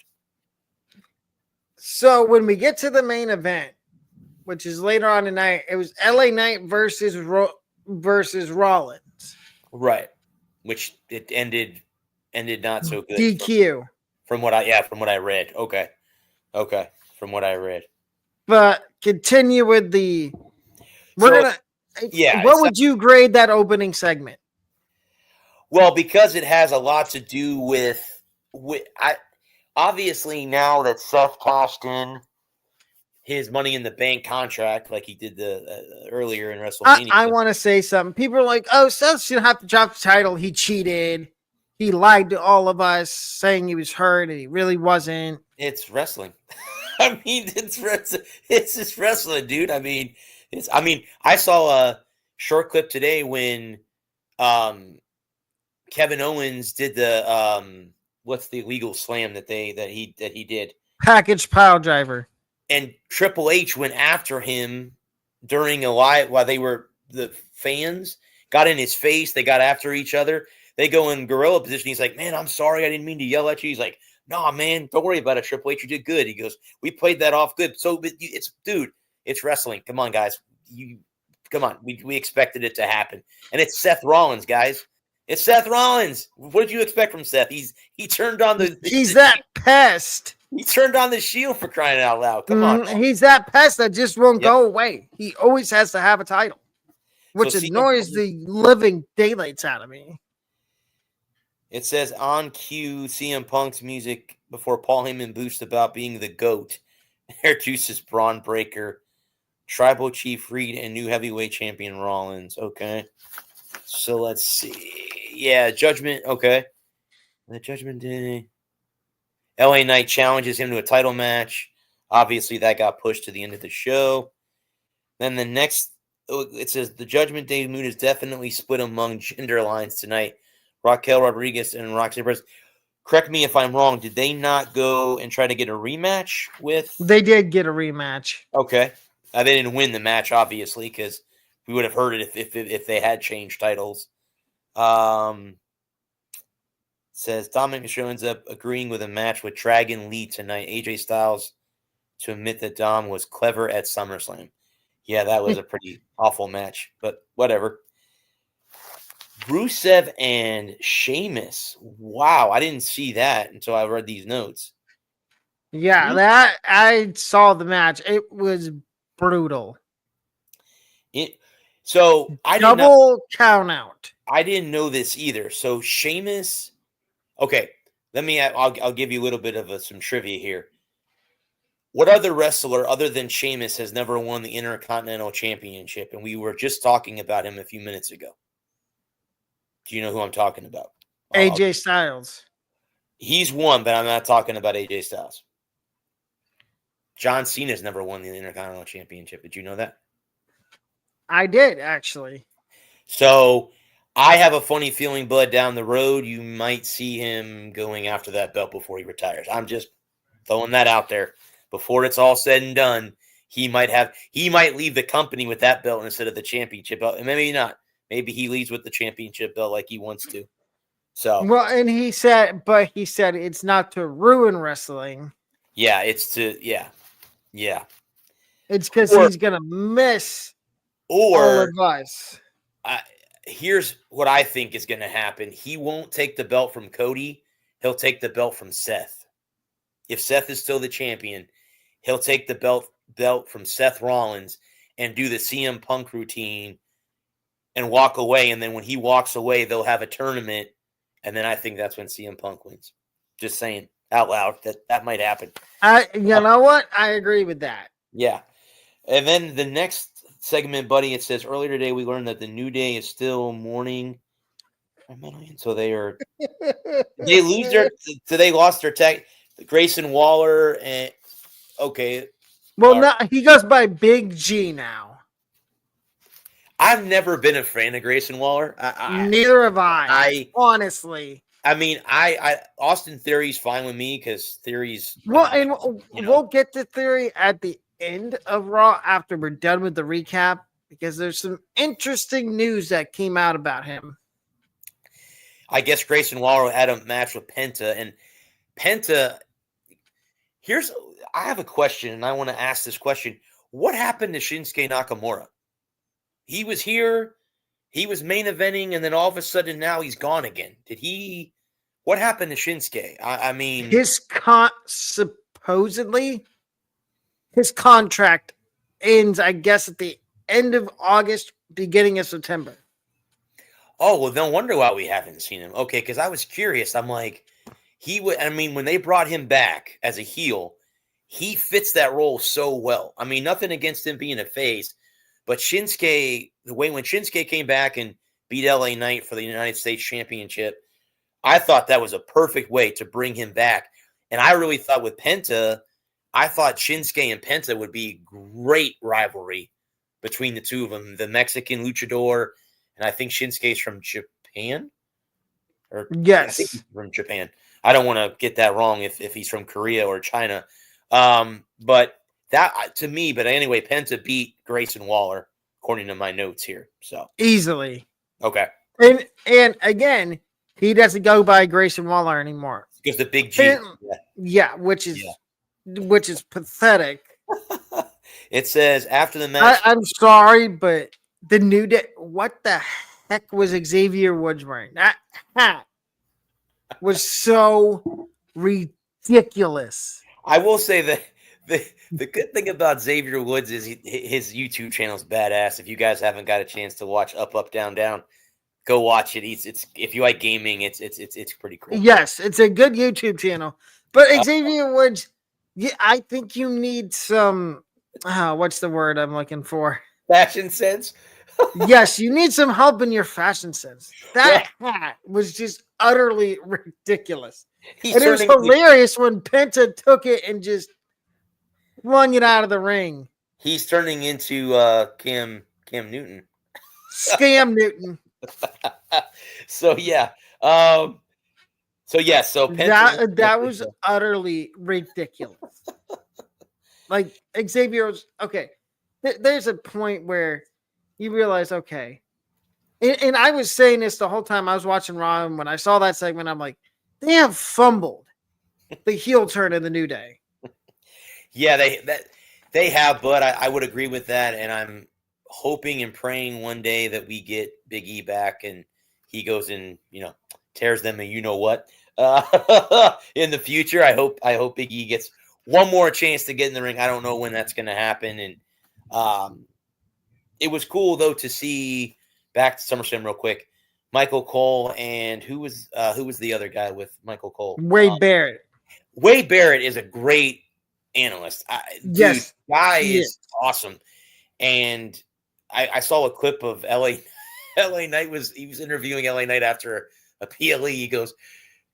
Speaker 1: So when we get to the main event, which is later on tonight, it was LA Knight versus Rollins.
Speaker 2: Right. Which it ended not so good.
Speaker 1: DQ.
Speaker 2: From what I read. Okay. Okay. From what I read.
Speaker 1: But continue with
Speaker 2: Yeah.
Speaker 1: What would you grade that opening segment?
Speaker 2: Well, because it has a lot to do with obviously now that Seth cashed in his Money in the Bank contract, like he did the earlier in WrestleMania.
Speaker 1: I want to say something. People are like, "Oh, Seth should have to drop the title. He cheated. He lied to all of us, saying he was hurt, and he really wasn't."
Speaker 2: It's wrestling. I mean, it's just wrestling, dude. I mean, I saw a short clip today when Kevin Owens did the what's the illegal slam that he did?
Speaker 1: Package pile driver.
Speaker 2: And Triple H went after him during a live while the fans got in his face. They got after each other. They go in gorilla position. He's like, "Man, I'm sorry. I didn't mean to yell at you." He's like, "No, man, don't worry about it, Triple H. You did good." He goes, "We played that off good." So it's wrestling. Come on, guys. Come on. We expected it to happen. And it's Seth Rollins, guys. It's Seth Rollins. What did you expect from Seth? He turned on
Speaker 1: He's that pest.
Speaker 2: He turned on the Shield, for crying out loud. Come on.
Speaker 1: He's that pest that just won't go away. He always has to have a title, which annoys the living daylights out of me.
Speaker 2: It says on cue CM Punk's music before Paul Heyman boosts about being the GOAT. Introduces Braun Breaker, Tribal Chief Reed, and new heavyweight champion Rollins. Okay. So let's see. Yeah, Judgment. Okay. The Judgment Day. LA Knight challenges him to a title match. Obviously, that got pushed to the end of the show. Then the next, it says the Judgment Day mood is definitely split among gender lines tonight. Raquel Rodriguez and Roxanne Perez. Correct me if I'm wrong. Did they not go and try to get a rematch with?
Speaker 1: They did get a rematch.
Speaker 2: Okay. They didn't win the match, obviously, because we would have heard it if they had changed titles. Says Dominic Mysterio ends up agreeing with a match with Dragon Lee tonight. AJ Styles to admit that Dom was clever at SummerSlam. Yeah, that was a pretty awful match, but whatever. Rusev and Sheamus. Wow, I didn't see that until I read these notes.
Speaker 1: Yeah, that I saw the match. It was brutal.
Speaker 2: So I
Speaker 1: Double count out.
Speaker 2: I didn't know this either. So Sheamus. Okay, I'll give you a little bit of some trivia here. What other wrestler other than Sheamus has never won the Intercontinental Championship? And we were just talking about him a few minutes ago. Do you know who I'm talking about?
Speaker 1: AJ Styles.
Speaker 2: He's won, but I'm not talking about AJ Styles. John Cena's never won the Intercontinental Championship. Did you know that?
Speaker 1: I did, actually.
Speaker 2: So I have a funny feeling, Bud, down the road, you might see him going after that belt before he retires. I'm just throwing that out there. Before it's all said and done, he might leave the company with that belt instead of the championship belt. And maybe not. Maybe he leaves with the championship belt like he wants to. So
Speaker 1: well, and he said it's not to ruin wrestling.
Speaker 2: Yeah, it's to yeah.
Speaker 1: It's because he's gonna miss all of us.
Speaker 2: Here's what I think is going to happen. He won't take the belt from Cody. He'll take the belt from Seth. If Seth is still the champion, he'll take the belt from Seth Rollins and do the CM Punk routine and walk away. And then when he walks away, they'll have a tournament. And then I think that's when CM Punk wins. Just saying out loud that might happen.
Speaker 1: You know what? I agree with that.
Speaker 2: Yeah. And then the next segment, buddy, it says earlier today we learned that the New Day is still mourning. So they lost their tag. Grayson Waller and okay.
Speaker 1: Well, now he goes by Big G now.
Speaker 2: I've never been a fan of Grayson Waller.
Speaker 1: Neither have I. Honestly.
Speaker 2: I mean, Austin Theory's fine with me because Theory's
Speaker 1: we'll get to Theory at the end of Raw after we're done with the recap because there's some interesting news that came out about him.
Speaker 2: I guess Grayson Waller had a match with Penta, and Penta. I have a question, and I want to ask this question: what happened to Shinsuke Nakamura? He was here, he was main eventing, and then all of a sudden now he's gone again. What happened to Shinsuke? I mean,
Speaker 1: supposedly his contract ends, I guess, at the end of August, beginning of September.
Speaker 2: Oh, well, no wonder why we haven't seen him. Okay, because I was curious. I'm like, when they brought him back as a heel, he fits that role so well. I mean, nothing against him being a face, but Shinsuke, when Shinsuke came back and beat LA Knight for the United States Championship, I thought that was a perfect way to bring him back. And I really thought with Penta, I thought Shinsuke and Penta would be great rivalry between the two of them. The Mexican luchador, and I think Shinsuke's from Japan.
Speaker 1: Yes,
Speaker 2: I think he's from Japan. I don't want to get that wrong if he's from Korea or China. But that to me, but anyway, Penta beat Grayson Waller according to my notes here. So
Speaker 1: easily.
Speaker 2: Okay.
Speaker 1: And again, he doesn't go by Grayson Waller anymore.
Speaker 2: Because the Big G.
Speaker 1: Which is pathetic.
Speaker 2: It says after the match.
Speaker 1: I'm sorry, but the New Day. What the heck was Xavier Woods wearing? That hat was so ridiculous.
Speaker 2: I will say that the good thing about Xavier Woods is his YouTube channel is badass. If you guys haven't got a chance to watch Up Up Down Down, go watch it. It's if you like gaming, it's pretty cool.
Speaker 1: Yes, it's a good YouTube channel. But Xavier Woods, I think you need some. What's the word I'm looking for?
Speaker 2: Fashion sense.
Speaker 1: Yes, you need some help in your fashion sense. That hat was just utterly ridiculous. And it was hilarious when Penta took it and just flung it out of the ring.
Speaker 2: He's turning into Cam Newton.
Speaker 1: Scam Newton.
Speaker 2: So Penta
Speaker 1: that was utterly ridiculous. Like Xavier was okay. There's a point where you realize, okay, and I was saying this the whole time I was watching Raw, and when I saw that segment, I'm like, they have fumbled the heel turn in the New Day.
Speaker 2: Yeah, they have, but I would agree with that, and I'm hoping and praying one day that we get Big E back and he goes and tears them and what in the future. I hope Big E gets one more chance to get in the ring. I don't know when that's going to happen, and it was cool though to see, back to SummerSlam real quick, Michael Cole and who was the other guy with Michael Cole?
Speaker 1: Wade Barrett.
Speaker 2: Wade Barrett is a great analyst. Dude, guy is awesome. And I saw a clip of LA Knight he was interviewing LA Knight after a PLE. He goes,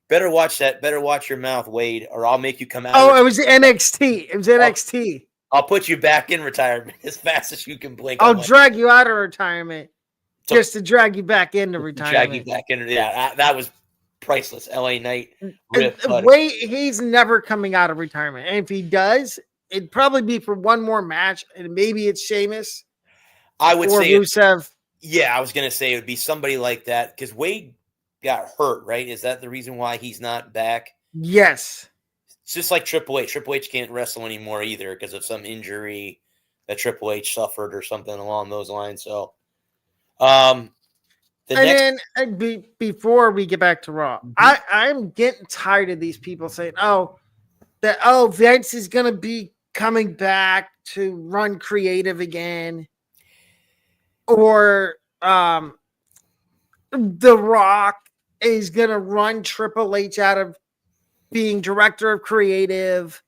Speaker 2: better watch your mouth, Wade, or I'll make you come out.
Speaker 1: Oh, it was NXT. It was NXT.
Speaker 2: I'll put you back in retirement as fast as you can blink.
Speaker 1: I'll drag you out of retirement just to drag you back into retirement.
Speaker 2: Drag you back into that was priceless. LA Knight.
Speaker 1: Wait, he's never coming out of retirement. And if he does, it'd probably be for one more match, and maybe it's Sheamus.
Speaker 2: I would say
Speaker 1: Rusev.
Speaker 2: Yeah, I was gonna say it would be somebody like that because Wade got hurt, right? Is that the reason why he's not back?
Speaker 1: Yes.
Speaker 2: It's just like Triple H. Triple H can't wrestle anymore either because of some injury that Triple H suffered or something along those lines. So, before we get back to Raw, I'm getting tired of these people saying, Vince is going to be coming back to run creative again, or The Rock is going to run Triple H out of being director of creative.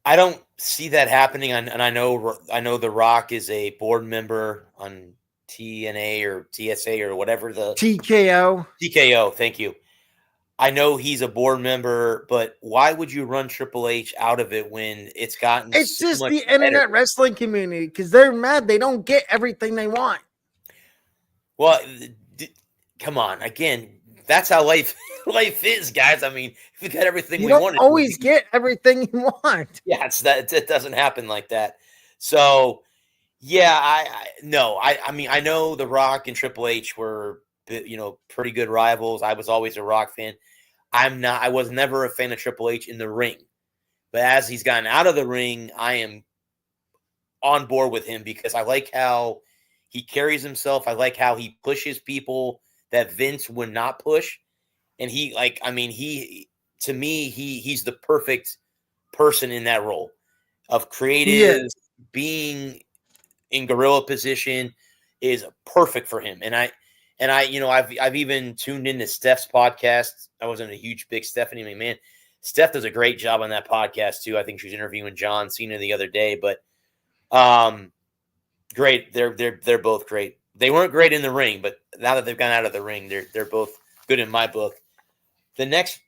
Speaker 2: I don't see that happening. And I know The Rock is a board member on TNA or TSA or whatever the TKO. Thank you. I know he's a board member, but why would you run Triple H out of it when it's gotten?
Speaker 1: It's just the internet wrestling community because they're mad they don't get everything they want.
Speaker 2: Well, come on, again, that's how life is, guys. I mean, if we got everything we wanted,
Speaker 1: you don't always get everything you want.
Speaker 2: Yeah, it doesn't happen like that. So, yeah, I mean, I know The Rock and Triple H were, pretty good rivals. I was always a Rock fan. I was never a fan of Triple H in the ring, but as he's gotten out of the ring, I am on board with him because I like how he carries himself. I like how he pushes people that Vince would not push. And he's the perfect person in that role of creative, being in gorilla position is perfect for him. And I've even tuned into Steph's podcast. I wasn't a huge big Stephanie McMahon. Steph does a great job on that podcast too. I think she was interviewing John Cena the other day, but great. They're both great. They weren't great in the ring, but now that they've gone out of the ring, they're both good in my book. The next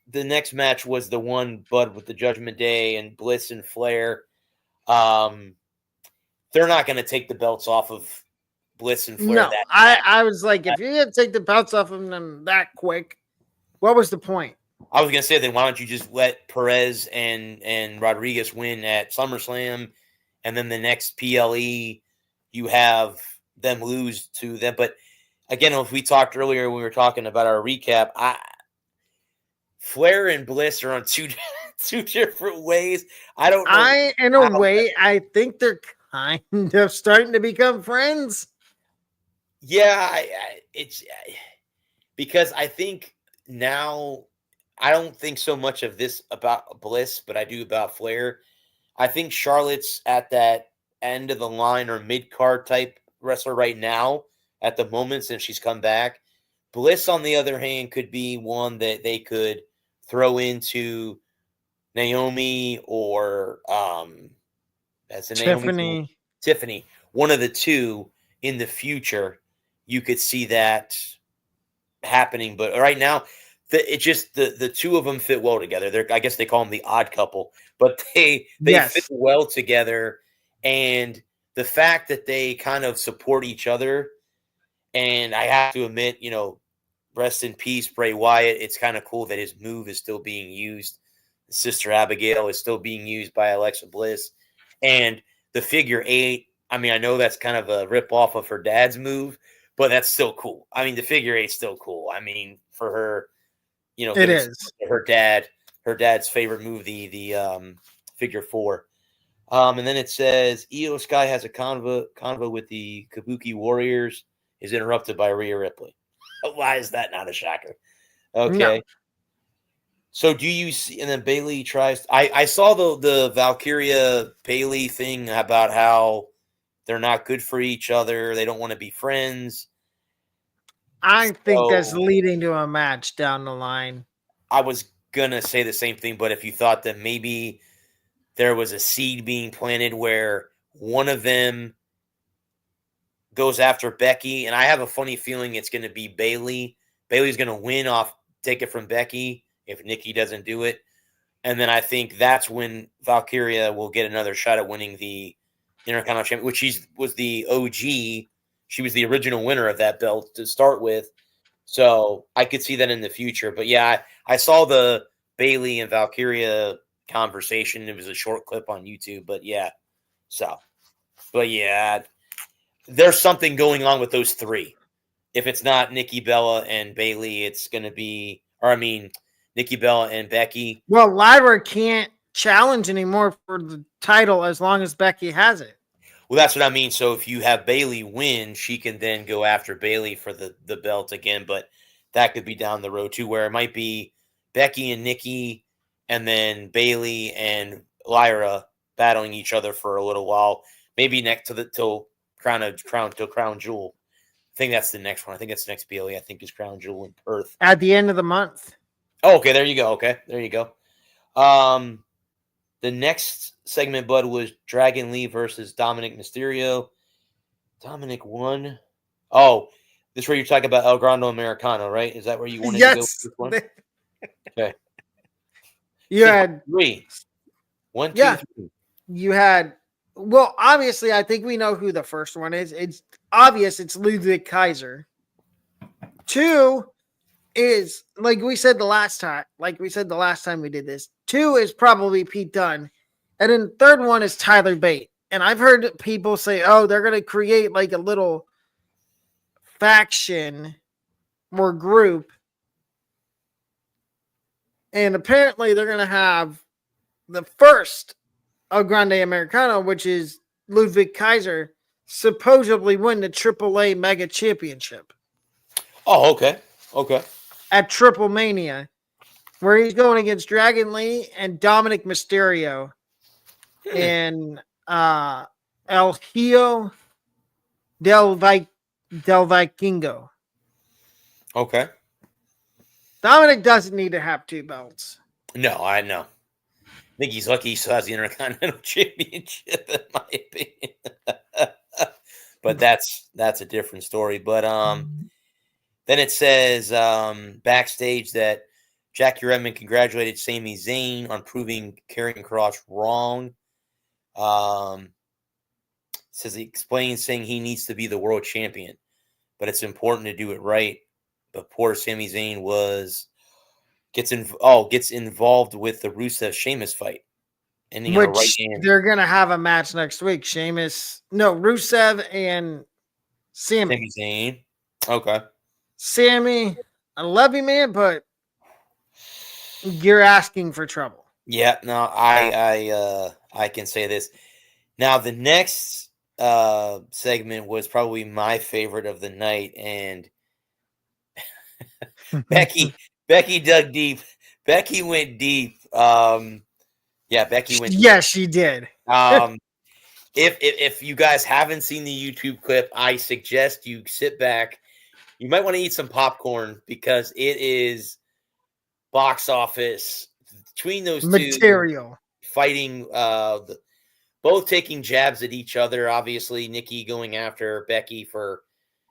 Speaker 2: match was the one, Bud, with the Judgment Day and Bliss and Flair. They're not going to take the belts off of Bliss and Flair.
Speaker 1: No, I was like, if you're going to take the belts off of them that quick, what was the point?
Speaker 2: I was going to say, then why don't you just let Perez and Rodriguez win at SummerSlam, and then the next PLE you have them lose to them. But again, if we talked earlier, we were talking about our recap. Flair and Bliss are on two different ways. I don't know.
Speaker 1: I think they're kind of starting to become friends.
Speaker 2: Yeah, it's because I think now I don't think so much of this about Bliss, but I do about Flair. I think Charlotte's at that end of the line or mid-card type wrestler right now at the moment since she's come back. Bliss, on the other hand, could be one that they could throw into Naomi or Tiffany. One of the two in the future, you could see that happening. But right now, the two of them fit well together. I guess they call them the odd couple, but they fit well together. And the fact that they kind of support each other, and I have to admit, rest in peace, Bray Wyatt. It's kind of cool that his move is still being used. Sister Abigail is still being used by Alexa Bliss. And the figure 8, I mean, I know that's kind of a rip-off of her dad's move, but that's still cool. I mean, the figure 8's still cool. I mean, for her,
Speaker 1: it is.
Speaker 2: Her dad's favorite move, the figure 4. And then it says, Io Sky has a convo with the Kabuki Warriors, is interrupted by Rhea Ripley. Why is that not a shocker?
Speaker 1: No.
Speaker 2: Okay. So do you see? And then Bailey tries. I saw the Valkyria Bailey thing about how they're not good for each other. They don't want to be friends.
Speaker 1: I think that's
Speaker 2: So
Speaker 1: leading to a match down the line.
Speaker 2: I was gonna say the same thing, but if you thought that maybe there was a seed being planted where one of them goes after Becky, and I have a funny feeling it's going to be Bailey. Bailey's going to win off, take it from Becky if Nikki doesn't do it. And then I think that's when Valkyria will get another shot at winning the Intercontinental Champion, which was the OG. She was the original winner of that belt to start with. So I could see that in the future. But yeah, I saw the Bailey and Valkyria conversation. It was a short clip on YouTube. But yeah, there's something going on with those three. If it's not Nikki Bella and Bailey, it's going to be, Nikki Bella and Becky.
Speaker 1: Well, Lyra can't challenge anymore for the title as long as Becky has it.
Speaker 2: Well, that's what I mean. So if you have Bailey win, she can then go after Bailey for the belt again. But that could be down the road too, where it might be Becky and Nikki, and then Bailey and Lyra battling each other for a little while. Maybe next to till Crown Jewel. I think that's the next one. I think that's the next BLE. I think is Crown Jewel in Perth
Speaker 1: At the end of the month.
Speaker 2: Oh, okay. There you go. Okay, there you go. The next segment, Bud, was Dragon Lee versus Dominic Mysterio. Dominic won. Oh, this is where you're talking about El Grande Americano, right? Is that where you wanted to go with this one? Okay.
Speaker 1: You had
Speaker 2: 3. 1, 2,
Speaker 1: Yeah.
Speaker 2: 3.
Speaker 1: You had, well, obviously, I think we know who the first one is. It's obvious it's Ludwig Kaiser. 2 is, like we said the last time we did this, 2 is probably Pete Dunne. And then the third one is Tyler Bate. And I've heard people say, oh, they're going to create like a little faction or group. And apparently they're going to have the first El Grande Americano, which is Ludwig Kaiser, supposedly win the AAA Mega Championship.
Speaker 2: Oh, okay. Okay.
Speaker 1: At Triple Mania, where he's going against Dragon Lee and Dominic Mysterio and El Hijo del Vikingo.
Speaker 2: Okay.
Speaker 1: Dominic doesn't need to have 2 belts.
Speaker 2: No, I know. I think he's lucky he still has the Intercontinental Championship, in my opinion. But that's a different story. But then it says backstage that Jackie Redmond congratulated Sami Zayn on proving Karrion Kross wrong. Says he explains, saying he needs to be the world champion, but it's important to do it right. But poor Sami Zayn gets involved with the Rusev Sheamus fight, ending in a right hand.
Speaker 1: They're gonna have a match next week. Rusev and Sami.
Speaker 2: Sami Zayn. Okay.
Speaker 1: Sami, I love you, man, but you're asking for trouble.
Speaker 2: Yeah, no, I can say this. Now the next segment was probably my favorite of the night, and Becky dug deep. Becky went deep. Becky went deep.
Speaker 1: Yes, she did.
Speaker 2: If you guys haven't seen the YouTube clip, I suggest you sit back. You might want to eat some popcorn because it is box office between those
Speaker 1: material
Speaker 2: two fighting, both taking jabs at each other. Obviously, Nikki going after Becky for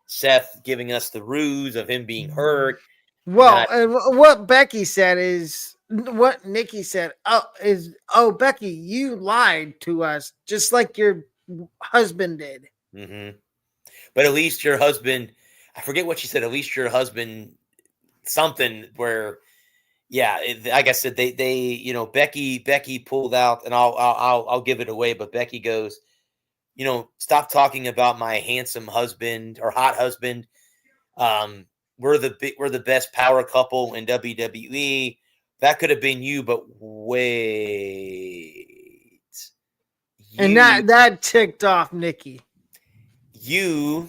Speaker 2: Seth giving us the ruse of him being hurt.
Speaker 1: Well, what Becky said is what Nikki said. Becky, you lied to us just like your husband did.
Speaker 2: Mm-hmm. But at least your husband, I forget what she said. At least your husband, something where, like I said, they Becky pulled out, and I'll give it away. But Becky goes, stop talking about my handsome husband or hot husband. We're the best power couple in WWE. That could have been you, but wait.
Speaker 1: And that ticked off Nikki.
Speaker 2: You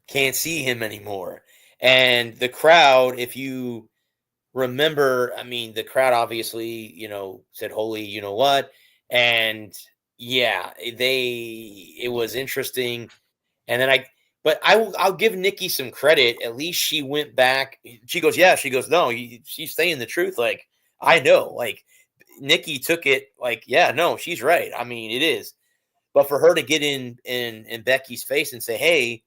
Speaker 2: can't see him anymore. And the crowd, if you remember, I mean, the crowd obviously, said, "Holy, you know what?" And yeah, it was interesting. And then but I'll give Nikki some credit. At least she went back. She goes, yeah. She goes, no, she's saying the truth. Like, I know. Like, Nikki took it. Like, yeah, no, she's right. I mean, it is. But for her to get in Becky's face and say, hey,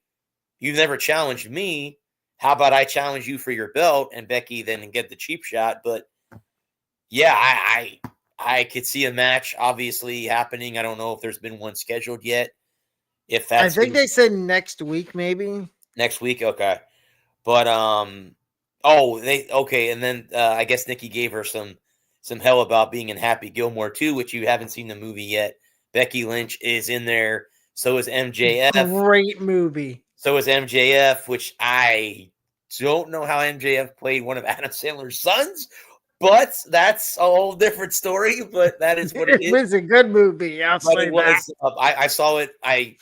Speaker 2: you've never challenged me. How about I challenge you for your belt? And Becky then get the cheap shot. But yeah, I could see a match obviously happening. I don't know if there's been one scheduled yet. If
Speaker 1: I
Speaker 2: that's
Speaker 1: think they said next week, maybe.
Speaker 2: next week, okay. But and then I guess Nikki gave her some hell about being in Happy Gilmore too, which you haven't seen the movie yet. Becky Lynch is in there. So is MJF.
Speaker 1: Great movie.
Speaker 2: So is MJF, which I don't know how MJF played one of Adam Sandler's sons, but that's a whole different story. But that is what it is.
Speaker 1: It was a good movie. I'll say that.
Speaker 2: I saw it. I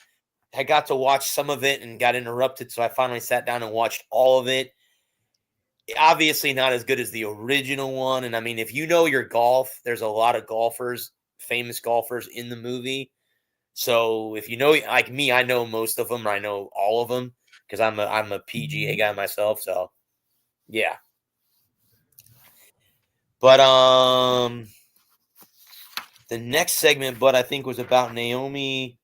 Speaker 2: got to watch some of it and got interrupted, so I finally sat down and watched all of it. Obviously not as good as the original one. And I mean, if you know your golf, there's a lot of golfers, famous golfers in the movie. So if you know, like me, I know most of them. I know all of them because I'm a PGA guy myself. So yeah. But the next segment, but I think was about Naomi.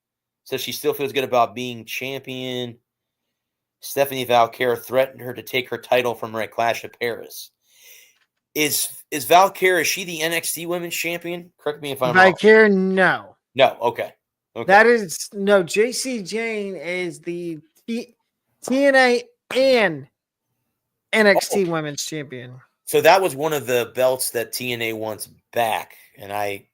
Speaker 2: So she still feels good about being champion. Stephanie Valkyra threatened her to take her title from her at Clash of Paris. Is Valkyra, is she the NXT Women's Champion? Correct me if I'm wrong.
Speaker 1: Valkyra, no.
Speaker 2: No, okay.
Speaker 1: That is, no, JC Jane is the TNA and NXT Women's Champion.
Speaker 2: So that was one of the belts that TNA wants back. And I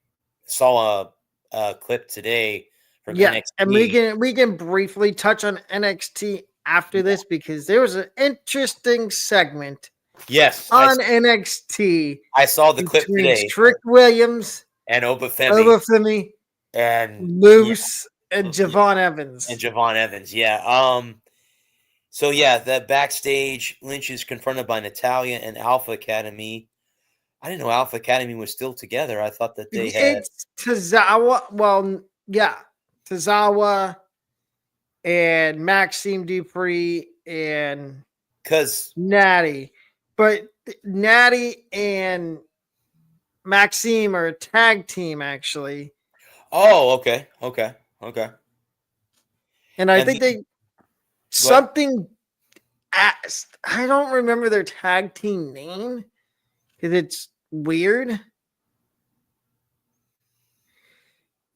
Speaker 2: saw a clip today from NXT.
Speaker 1: And we can briefly touch on NXT after this because there was an interesting segment.
Speaker 2: Yes,
Speaker 1: on NXT.
Speaker 2: I saw the clip today.
Speaker 1: Trick Williams
Speaker 2: and Obafemi
Speaker 1: and Moose and Javon Evans.
Speaker 2: Yeah. So yeah, that backstage, Lynch is confronted by Natalya and Alpha Academy. I didn't know Alpha Academy was still together. I thought that they had
Speaker 1: it's Tozawa. Well, yeah, Tozawa and Maxime Dupree and Natty. But Natty and Maxime are a tag team, actually.
Speaker 2: Oh, okay.
Speaker 1: And I think I don't remember their tag team name because it's weird.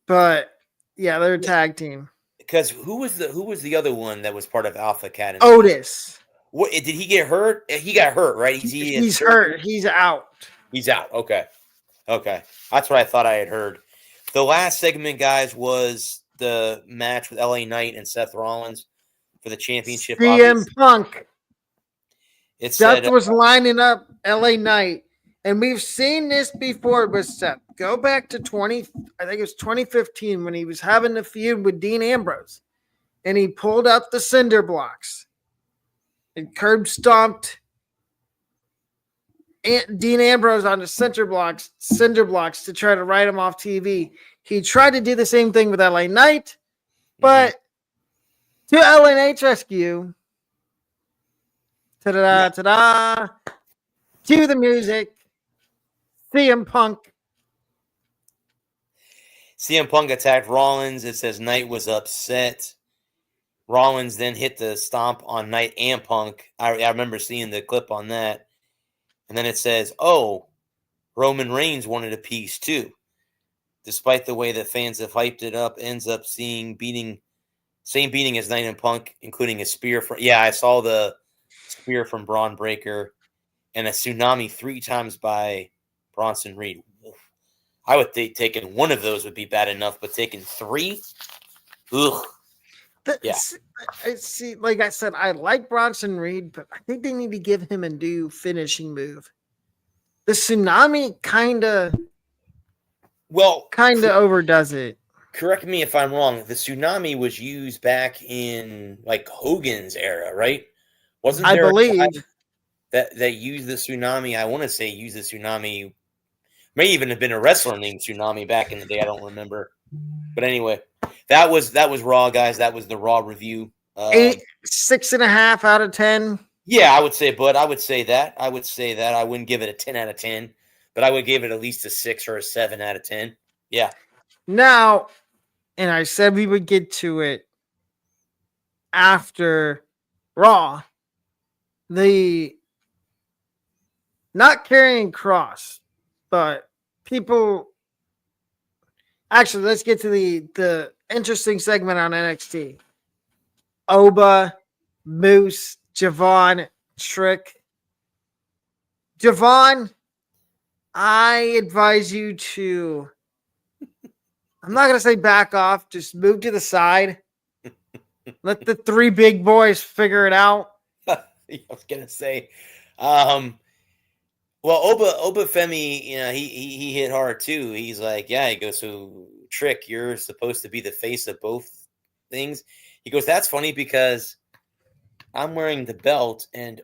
Speaker 1: But yeah, they're a tag team.
Speaker 2: Because who was the other one that was part of Alpha Academy?
Speaker 1: Otis.
Speaker 2: What did he get hurt? He got hurt, right?
Speaker 1: He's hurt. He's out.
Speaker 2: He's out. Okay. That's what I thought I had heard. The last segment, guys, was the match with LA Knight and Seth Rollins for the championship.
Speaker 1: CM Punk. Seth was lining up LA Knight, and we've seen this before with Seth. Go back to I think it was 2015 when he was having the feud with Dean Ambrose, and he pulled out the cinder blocks and curb stomped Dean Ambrose on the cinder blocks to try to write him off TV. He tried to do the same thing with LA Knight, but to LA Knight's rescue, ta-da, ta-da, cue the music, CM Punk.
Speaker 2: CM Punk attacked Rollins. It says Knight was upset. Rollins then hit the stomp on Knight and Punk. I remember seeing the clip on that. And then it says, oh, Roman Reigns wanted a piece too. Despite the way that fans have hyped it up, ends up same beating as Knight and Punk, including a spear. I saw the spear from Braun Breaker and a tsunami 3 times by Bronson Reed. I would think taking one of those would be bad enough, but taking 3? Ugh.
Speaker 1: See, like I said, I like Bronson Reed, but I think they need to give him a new finishing move. The tsunami kind of overdoes it.
Speaker 2: Correct me if I'm wrong. The tsunami was used back in like Hogan's era, right? Wasn't
Speaker 1: I
Speaker 2: there a
Speaker 1: believe.
Speaker 2: guy that used the Tsunami? I want to say used the Tsunami. May even have been a wrestler named Tsunami back in the day. I don't remember. But anyway, that was Raw, guys. That was the Raw review.
Speaker 1: 6.5 out of 10.
Speaker 2: Yeah, I would say that. I wouldn't give it a 10 out of 10, but I would give it at least a 6 or a 7 out of 10. Yeah.
Speaker 1: Now, and I said we would get to it after Raw. The not carrying cross, but people. Actually, let's get to the interesting segment on NXT. Oba, Moose, Javon, Trick. Javon, I advise you to, I'm not going to say back off, just move to the side. Let the three big boys figure it out.
Speaker 2: I was going to say, well, Oba Femi, he hit hard too. He's like, yeah, he goes, so Trick, you're supposed to be the face of both things. He goes, that's funny because I'm wearing the belt and,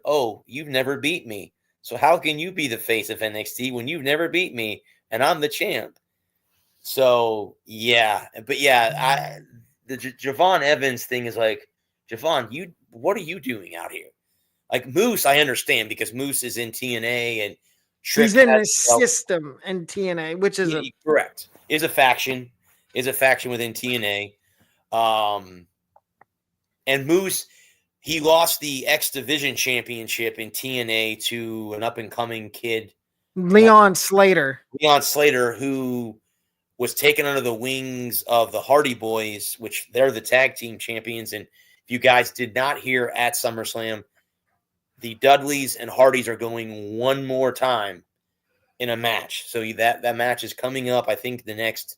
Speaker 2: you've never beat me. So how can you be the face of NXT when you've never beat me and I'm the champ? So, yeah. But, yeah, the Javon Evans thing is like, Javon, what are you doing out here? Like, Moose, I understand because Moose is in TNA and Trick
Speaker 1: he's in the system in TNA, which is
Speaker 2: correct. Is a faction within TNA. And Moose, he lost the X Division Championship in TNA to an up-and-coming kid.
Speaker 1: Leon Slater,
Speaker 2: who was taken under the wings of the Hardy Boys, which they're the tag team champions. And if you guys did not hear at SummerSlam, the Dudleys and Hardys are going one more time in a match. So that match is coming up. I think the next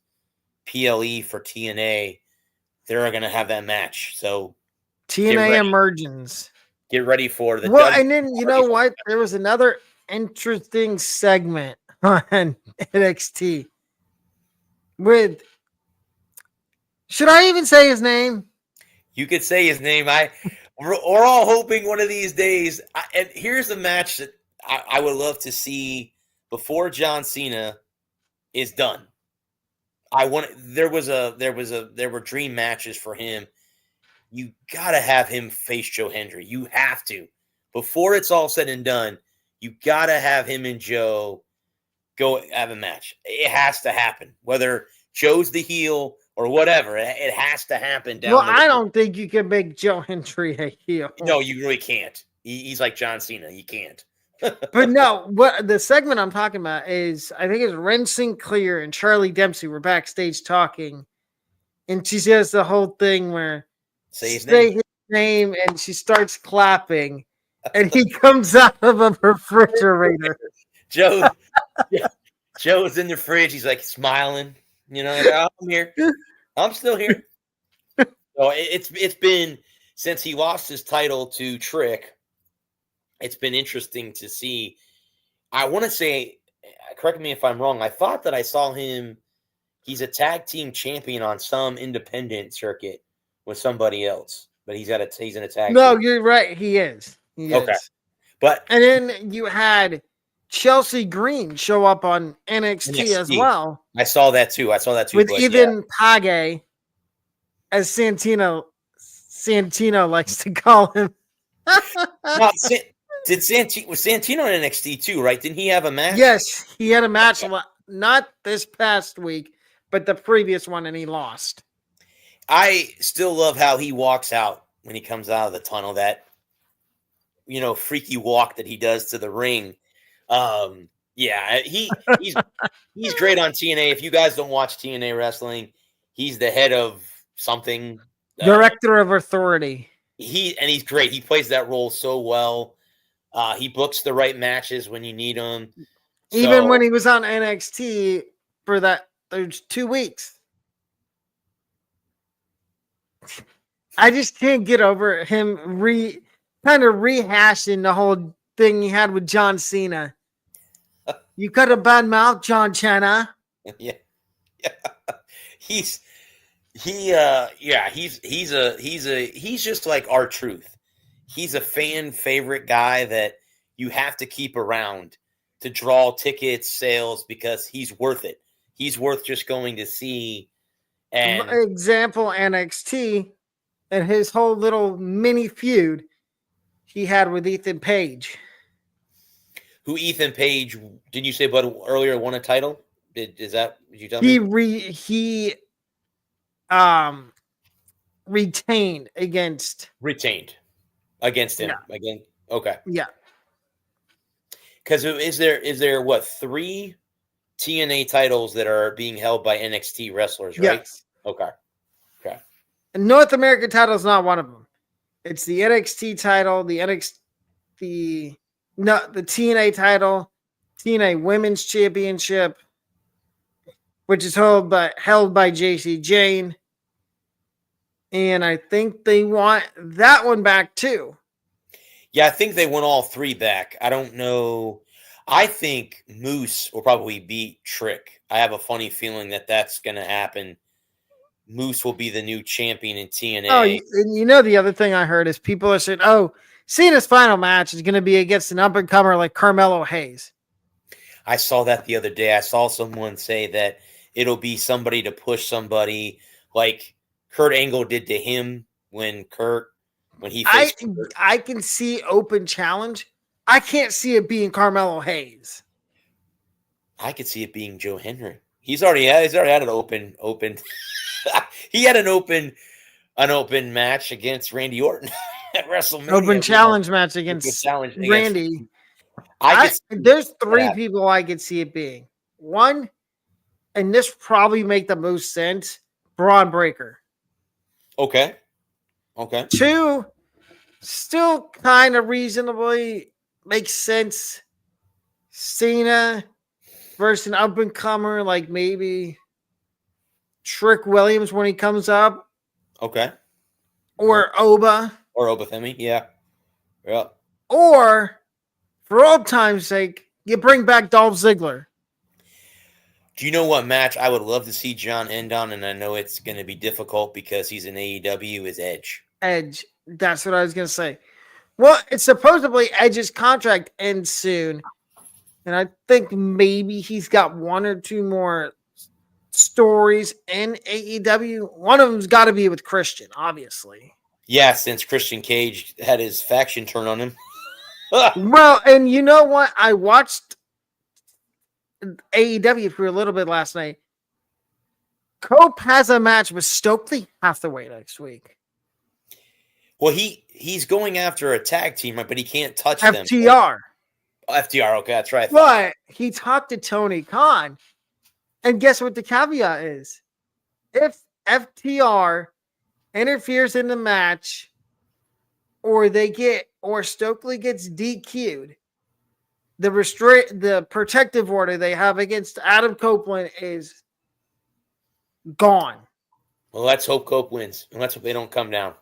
Speaker 2: PLE for TNA, they're going to have that match. So
Speaker 1: TNA Emergence.
Speaker 2: Get ready for the.
Speaker 1: Well, and then you know what? There was another interesting segment on NXT with. Should I even say his name?
Speaker 2: You could say his name. We're all hoping one of these days. And here's the match that I would love to see before John Cena is done. There were dream matches for him. You gotta have him face Joe Hendry. You have to. Before it's all said and done, you gotta have him and Joe go have a match. It has to happen. Whether Joe's the heel or whatever, it has to happen.
Speaker 1: I don't think you can make Joe Hendry a heel.
Speaker 2: No, you really can't. He's like John Cena. You can't.
Speaker 1: But no, what the segment I'm talking about is, I think it's Ren Sinclair and Charlie Dempsey were backstage talking, and she says the whole thing where
Speaker 2: say his
Speaker 1: name, and she starts clapping, and he comes out of a refrigerator.
Speaker 2: Joe's in the fridge. He's like smiling, like, oh, I'm here. I'm still here. So it's been since he lost his title to Trick. It's been interesting to see. I want to say, correct me if I'm wrong. I thought that I saw him. He's a tag team champion on some independent circuit with somebody else, but he's in a tag.
Speaker 1: No,
Speaker 2: team.
Speaker 1: You're right. He is. Okay.
Speaker 2: But
Speaker 1: and then you had Chelsea Green show up on NXT as well.
Speaker 2: I saw that too.
Speaker 1: With even Page, as Santino likes to call him.
Speaker 2: Was Santino in NXT too, right? Didn't he have a match?
Speaker 1: Yes, he had a match. Not this past week, but the previous one, and he lost.
Speaker 2: I still love how he walks out when he comes out of the tunnel. That freaky walk that he does to the ring. He's great on TNA. If you guys don't watch TNA wrestling, he's the head of something.
Speaker 1: Director of Authority.
Speaker 2: He's great. He plays that role so well. He books the right matches when you need them.
Speaker 1: Even when he was on NXT for those 2 weeks. I just can't get over him kind of rehashing the whole thing he had with John Cena. You got a bad mouth, John Cena.
Speaker 2: Yeah. He's just like R-Truth. he's a fan favorite guy that you have to keep around to draw tickets, sales, because he's worth it. He's worth just going to see. And
Speaker 1: Example, NXT and his whole little mini feud he had with Ethan Page.
Speaker 2: who Ethan Page, did you say but earlier won a title? Did you tell me?
Speaker 1: He retained against
Speaker 2: Retained against him.
Speaker 1: yeah.
Speaker 2: Again. Okay.
Speaker 1: Yeah.
Speaker 2: Because is there what 3 TNA titles that are being held by NXT wrestlers, right?
Speaker 1: Yes.
Speaker 2: Okay.
Speaker 1: And North American title is not one of them. It's the NXT title, the TNA title, TNA Women's Championship, which is held by JC Jane. And I think they want that one back too.
Speaker 2: Yeah, I think they want all 3 back. I don't know. I think Moose will probably beat Trick. I have a funny feeling that that's going to happen. Moose will be the new champion in TNA.
Speaker 1: Oh, and the other thing I heard is people are saying, "Oh, Cena's final match is going to be against an up and comer like Carmelo Hayes."
Speaker 2: I saw that the other day. I saw someone say that it'll be somebody to push somebody like Kurt Angle did to him when he faced Kurt.
Speaker 1: I can see open challenge. I can't see it being Carmelo Hayes.
Speaker 2: I could see it being Joe Henry. He's already had an open. He had an open match against Randy Orton at WrestleMania.
Speaker 1: Open challenge match against Randy. There's 3 people I could see it being. One, and this probably make the most sense, Braun Breaker.
Speaker 2: Okay.
Speaker 1: 2, still kind of reasonably makes sense. Cena versus an up and comer, like maybe Trick Williams when he comes up.
Speaker 2: Okay.
Speaker 1: Or Oba.
Speaker 2: Or Obathemi, yeah. Yeah.
Speaker 1: Or, for old time's sake, you bring back Dolph Ziggler.
Speaker 2: Do you know what match I would love to see John end on? And I know it's going to be difficult because he's in AEW, is Edge.
Speaker 1: Edge. That's what I was going to say. Well, it's supposedly Edge's contract ends soon. And I think maybe he's got 1 or 2 more stories in AEW. One of them's got to be with Christian, obviously.
Speaker 2: Yeah, since Christian Cage had his faction turn on him.
Speaker 1: Well, and you know what? I watched AEW for a little bit last night. Cope has a match with Stokely Hathaway next week.
Speaker 2: Well, he's going after a tag team, but he can't touch
Speaker 1: FTR.
Speaker 2: them. FTR, okay, that's right.
Speaker 1: But he talked to Tony Khan, and guess what the caveat is? If FTR interferes in the match, or Stokely gets DQ'd, the protective order they have against Adam Copeland is gone.
Speaker 2: Well, let's hope Cope wins, and let's hope they don't come down,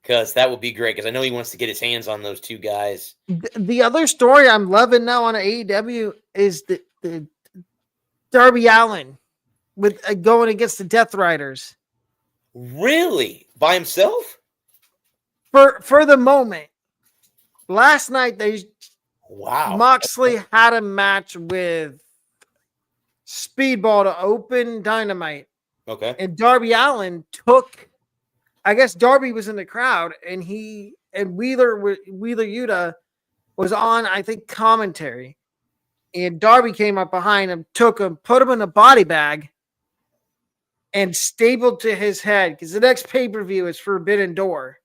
Speaker 2: because that would be great, because I know he wants to get his hands on those 2 guys.
Speaker 1: The other story I'm loving now on AEW is the Darby Allin with going against the Death Riders.
Speaker 2: Really? By himself?
Speaker 1: For the moment. Last night
Speaker 2: Wow.
Speaker 1: Moxley had a match with Speedball to open Dynamite.
Speaker 2: Okay.
Speaker 1: And Darby Allin I guess Darby was in the crowd, and Wheeler Yuta was on, I think, commentary. And Darby came up behind him, took him, put him in a body bag, and stapled to his head, because the next pay-per-view is Forbidden Door.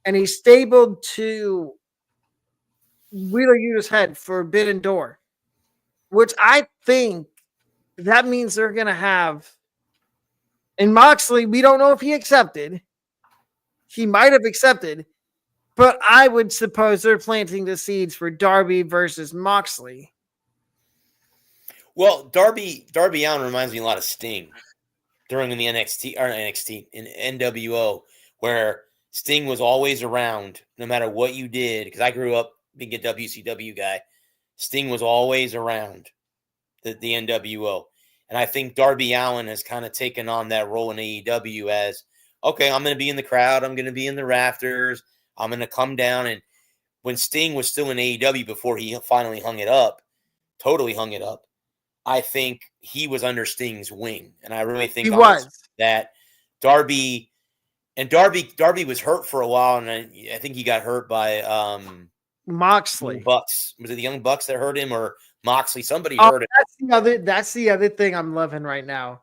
Speaker 1: And he stapled to Wheeler Yuta's head, Forbidden Door. Which I think that means they're going to have. And Moxley, we don't know if he accepted. He might have accepted. But I would suppose they're planting the seeds for Darby versus Moxley.
Speaker 2: Well, Darby Allin reminds me a lot of Sting during the NXT in NWO, where Sting was always around no matter what you did. Because I grew up being a WCW guy. Sting was always around the NWO. And I think Darby Allin has kind of taken on that role in AEW as, okay, I'm going to be in the crowd. I'm going to be in the rafters. I'm going to come down. And when Sting was still in AEW before he finally totally hung it up, I think he was under Sting's wing. And I really think
Speaker 1: he was
Speaker 2: that Darby was hurt for a while. And I think he got hurt by
Speaker 1: Moxley.
Speaker 2: Bucks. Was it the Young Bucks that hurt him or Moxley? Somebody hurt him.
Speaker 1: That's the other thing I'm loving right now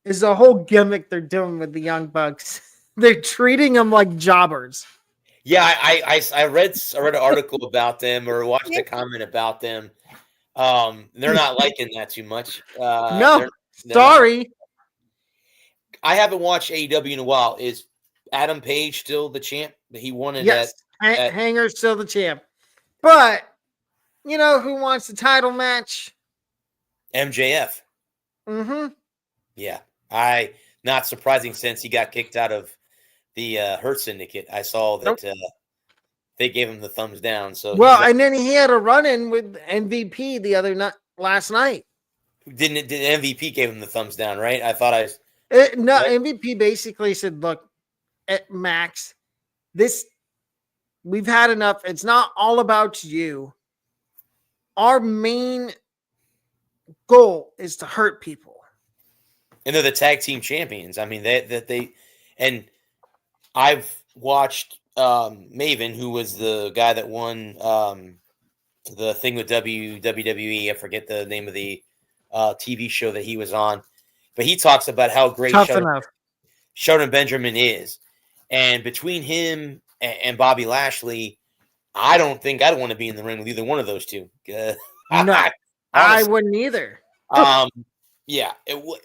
Speaker 1: is the whole gimmick they're doing with the Young Bucks. They're treating them like jobbers.
Speaker 2: Yeah, I read an article about them or watched a comment about them. They're not liking that too much.
Speaker 1: No, sorry.
Speaker 2: I haven't watched AEW in a while. Is Adam Page still the champ? He won it.
Speaker 1: Yes, Hanger's still the champ. But you know who wants the title match?
Speaker 2: MJF.
Speaker 1: Mm-hmm.
Speaker 2: Yeah, not surprising since he got kicked out of the Hurt Syndicate. I saw that they gave him the thumbs down. So
Speaker 1: and then he had a run-in with MVP last night.
Speaker 2: Did MVP gave him the thumbs down, right? I thought
Speaker 1: MVP basically said, "Look, Max, we've had enough. It's not all about you. Our main goal is to hurt people."
Speaker 2: And they're the tag team champions. I mean, and I've watched Maven, who was the guy that won the thing with WWE. I forget the name of the TV show that he was on, but he talks about how great Shelton Benjamin is. And between him and Bobby Lashley, I don't think I'd want to be in the ring with either one of those two.
Speaker 1: No, I wouldn't either.
Speaker 2: Yeah.